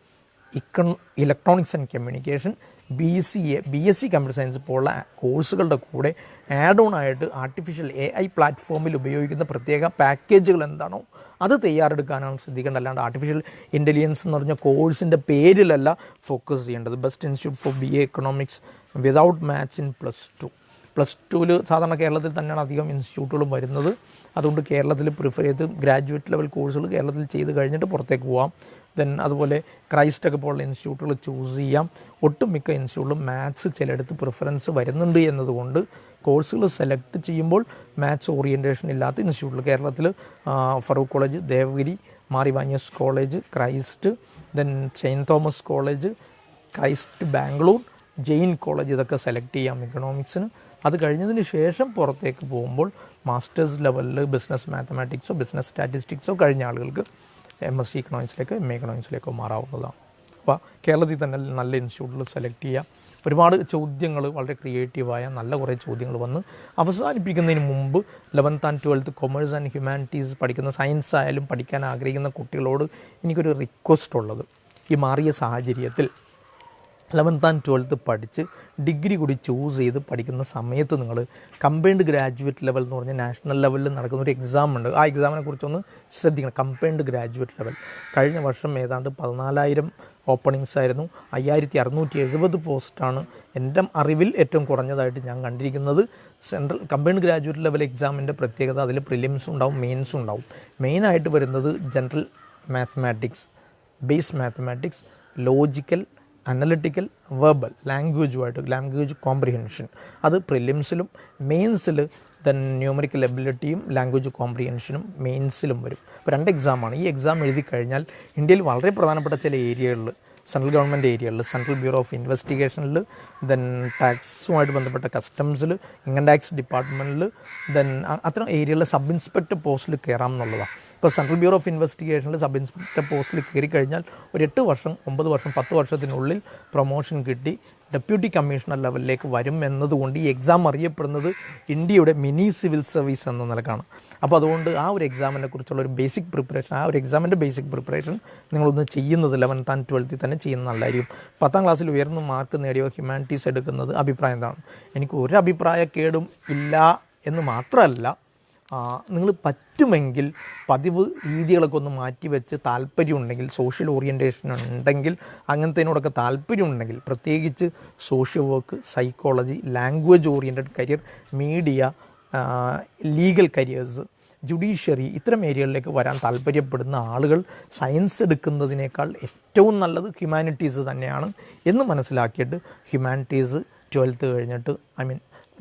electronics and communication, BSc computer science പോലുള്ള കോഴ്സുകളുടെ കൂടെ ആഡ് ഓൺ ആയിട്ട് ആർട്ടിഫിഷ്യൽ AI പ്ലാറ്റ്ഫോമിൽ ഉപയോഗിക്കുന്ന പ്രത്യേക പാക്കേജുകൾ എന്താണോ അത് തയ്യാറെടുക്കാനാണ് ശ്രദ്ധിക്കേണ്ടത്. അല്ലാണ്ട് ആർട്ടിഫിഷ്യൽ ഇൻ്റലിജൻസ് എന്ന് പറഞ്ഞ കോഴ്സിൻ്റെ പേരിലല്ല ഫോക്കസ് ചെയ്യേണ്ടത്. Best institute four BA economics without maths in +2 സാധാരണ കേരളത്തിൽ തന്നെയാണ് അധികം ഇൻസ്റ്റിറ്റ്യൂട്ടുകളും വരുന്നത്. അതുകൊണ്ട് കേരളത്തിൽ പ്രിഫർ ചെയ്ത് ഗ്രാജുവേറ്റ് ലെവൽ കോഴ്സുകൾ കേരളത്തിൽ ചെയ്ത് കഴിഞ്ഞിട്ട് പുറത്തേക്ക് പോകാം. ദെൻ അതുപോലെ ക്രൈസ്റ്റൊക്കെ പോലുള്ള ഇൻസ്റ്റിറ്റ്യൂട്ടുകൾ ചൂസ് ചെയ്യാം. ഒട്ടുമിക്ക ഇൻസ്റ്റിറ്റ്യൂട്ടിലും മാത്സ് ചിലയിടത്ത് പ്രിഫറൻസ് വരുന്നുണ്ട് എന്നതുകൊണ്ട് കോഴ്സുകൾ സെലക്ട് ചെയ്യുമ്പോൾ മാത്സ് ഓറിയൻറ്റേഷൻ ഇല്ലാത്ത ഇൻസ്റ്റിറ്റ്യൂട്ടിൽ കേരളത്തിൽ Farook college, Devagiri, Mar Ivanios college, Christ, then saint Thomas college, Christ Bangalore, Jain college, ഇതൊക്കെ സെലക്ട് ചെയ്യാം എക്കണോമിക്സിന്. അത് കഴിഞ്ഞതിന് ശേഷം പുറത്തേക്ക് പോകുമ്പോൾ മാസ്റ്റേഴ്സ് ലെവലിൽ ബിസിനസ് മാത്തമാറ്റിക്സോ ബിസിനസ് സ്റ്റാറ്റിസ്റ്റിക്സോ കഴിഞ്ഞ ആളുകൾക്ക് MSc എക്കണോമിക്സിലേക്കോ MA എക്കണോമിക്സിലേക്കോ മാറാവുന്നതാണ്. അപ്പോൾ കേരളത്തിൽ തന്നെ നല്ല ഇൻസ്റ്റിറ്റ്യൂട്ടുകൾ സെലക്ട് ചെയ്യുക. ഒരുപാട് ചോദ്യങ്ങൾ, വളരെ ക്രിയേറ്റീവായ നല്ല കുറേ ചോദ്യങ്ങൾ വന്ന് അവസാനിപ്പിക്കുന്നതിന് മുമ്പ് 11th and 12th commerce and humanities പഠിക്കുന്ന, സയൻസ് ആയാലും പഠിക്കാൻ ആഗ്രഹിക്കുന്ന കുട്ടികളോട് എനിക്കൊരു റിക്വസ്റ്റ് ഉള്ളത്, ഈ മാറിയ സാഹചര്യത്തിൽ 11th and 12th പഠിച്ച് ഡിഗ്രി കൂടി ചൂസ് ചെയ്ത് പഠിക്കുന്ന സമയത്ത് നിങ്ങൾ കമ്പൈൻഡ് ഗ്രാജുവേറ്റ് ലെവൽ എന്ന് പറഞ്ഞാൽ നാഷണൽ ലെവലിൽ നടക്കുന്ന ഒരു എക്സാം ഉണ്ട്. ആ എക്സാമിനെ കുറിച്ചൊന്ന് ശ്രദ്ധിക്കണം. കമ്പൈൻഡ് ഗ്രാജുവേറ്റ് ലെവൽ കഴിഞ്ഞ വർഷം ഏതാണ്ട് 14,000 ഓപ്പണിങ്സ് ആയിരുന്നു. 5,670 പോസ്റ്റാണ് എൻ്റെ അറിവിൽ ഏറ്റവും കുറഞ്ഞതായിട്ട് ഞാൻ കണ്ടിരിക്കുന്നത്. സെൻട്രൽ കമ്പൈൻഡ് ഗ്രാജുവേറ്റ് ലെവൽ എക്സാമിൻ്റെ പ്രത്യേകത അതിൽ പ്രിലിംസും ഉണ്ടാവും, മെയിൻസും ഉണ്ടാവും. മെയിനായിട്ട് വരുന്നത് general mathematics, base mathematics, logical, analytical, verbal, language comprehension, അത് പ്രിലിംസിലും മെയിൻസിൽ ദെൻ ന്യൂമറിക്കൽ എബിലിറ്റിയും ലാംഗ്വേജ് കോംപ്രിഹെൻഷനും മെയിൻസിലും വരും. അപ്പോൾ 2 എക്സാമാണ്. ഈ എക്സാം എഴുതി കഴിഞ്ഞാൽ ഇന്ത്യയിൽ വളരെ പ്രധാനപ്പെട്ട ചില ഏരിയകളിൽ, സെൻട്രൽ ഗവൺമെൻറ് ഏരിയകളിൽ, സെൻട്രൽ ബ്യൂറോ ഓഫ് ഇൻവെസ്റ്റിഗേഷനിൽ, ദെൻ ടാക്സുമായിട്ട് ബന്ധപ്പെട്ട കസ്റ്റംസിൽ, ഇൻകം ടാക്സ് ഡിപ്പാർട്ട്മെൻറ്റിൽ, ദെൻ അത്തരം ഏരിയകളിൽ സബ് ഇൻസ്പെക്ടർ പോസ്റ്റിൽ കയറാം എന്നുള്ളതാണ്. ഇപ്പോൾ സെൻട്രൽ ബ്യൂറോ ഓഫ് ഇൻവെസ്റ്റിഗേഷനിൽ സബ് ഇൻസ്പെക്ടർ പോസ്റ്റിൽ കയറി കഴിഞ്ഞാൽ ഒരു 8 വർഷം 9 വർഷം 10 വർഷത്തിനുള്ളിൽ പ്രൊമോഷൻ കിട്ടി ഡെപ്യൂട്ടി കമ്മീഷണർ ലെവലിലേക്ക് വരും എന്നതുകൊണ്ട് ഈ എക്സാം അറിയപ്പെടുന്നത് ഇന്ത്യയുടെ മിനി സിവിൽ സർവീസ് എന്ന നിലക്കാണ്. അപ്പോൾ അതുകൊണ്ട് ആ ഒരു എക്സാമിനെ കുറിച്ചുള്ള ഒരു ബേസിക് പ്രിപ്പറേഷൻ, ആ ഒരു എക്സാമിൻ്റെ ബേസിക് പ്രിപ്പറേഷൻ നിങ്ങളൊന്ന് ചെയ്യുന്നത് 11th and 12th തന്നെ ചെയ്യുന്നത് നല്ലതായിരിക്കും. 10ാം ക്ലാസ്സിൽ ഉയർന്ന മാർക്ക് നേടിയ ഹ്യൂമാനിറ്റീസ് എടുക്കുന്നത് അഭിപ്രായം എന്താണ്? എനിക്ക് ഒരു അഭിപ്രായക്കേടും ഇല്ല എന്ന് മാത്രമല്ല, നിങ്ങൾ പറ്റുമെങ്കിൽ പതിവ് രീതികളൊക്കെ ഒന്ന് മാറ്റിവെച്ച് താല്പര്യമുണ്ടെങ്കിൽ, സോഷ്യൽ ഓറിയൻറ്റേഷൻ ഉണ്ടെങ്കിൽ, അങ്ങനത്തേനോടൊക്കെ താല്പര്യമുണ്ടെങ്കിൽ, പ്രത്യേകിച്ച് social work, psychology, language oriented career, media, legal careers, judiciary, ഇത്തരം ഏരിയകളിലേക്ക് വരാൻ താല്പര്യപ്പെടുന്ന ആളുകൾ സയൻസ് എടുക്കുന്നതിനേക്കാൾ ഏറ്റവും നല്ലത് ഹ്യൂമാനിറ്റീസ് തന്നെയാണ് എന്ന് മനസ്സിലാക്കിയിട്ട് ഹ്യൂമാനിറ്റീസ് 12th കഴിഞ്ഞിട്ട്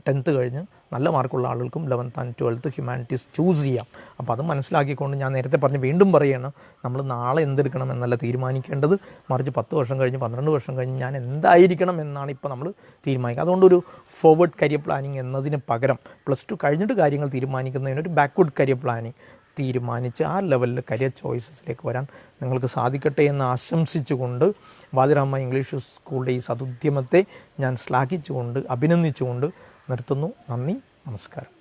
10th കഴിഞ്ഞ് നല്ല മാർക്കുള്ള ആളുകൾക്കും 11th and 12th humanities choose ചെയ്യാം. അപ്പോൾ അത് മനസ്സിലാക്കിക്കൊണ്ട് ഞാൻ നേരത്തെ വീണ്ടും പറയുകയാണ്, നമ്മൾ നാളെ എന്തെടുക്കണം എന്നല്ല തീരുമാനിക്കേണ്ടത്, മറിച്ച് 10 വർഷം കഴിഞ്ഞ് 12 വർഷം കഴിഞ്ഞ് ഞാൻ എന്തായിരിക്കണം എന്നാണ് ഇപ്പോൾ നമ്മൾ തീരുമാനിക്കുക. അതുകൊണ്ടൊരു ഫോർവേഡ് കരിയർ പ്ലാനിങ് എന്നതിന് പകരം +2 കഴിഞ്ഞിട്ട് കാര്യങ്ങൾ തീരുമാനിക്കുന്നതിനൊരു ബാക്ക്വേർഡ് കരിയർ പ്ലാനിങ് തീരുമാനിച്ച് ആ ലെവലിൽ കരിയർ ചോയ്സസിലേക്ക് വരാൻ നിങ്ങൾക്ക് സാധിക്കട്ടെ എന്ന് ആശംസിച്ചുകൊണ്ട് വാദിറാമ ഇംഗ്ലീഷ് സ്കൂളിൻ്റെ ഈ സതുദ്യമത്തെ ഞാൻ ശ്ലാഘിച്ചുകൊണ്ട് അഭിനന്ദിച്ചുകൊണ്ട് നിർത്തുന്നു. നന്ദി, നമസ്കാരം.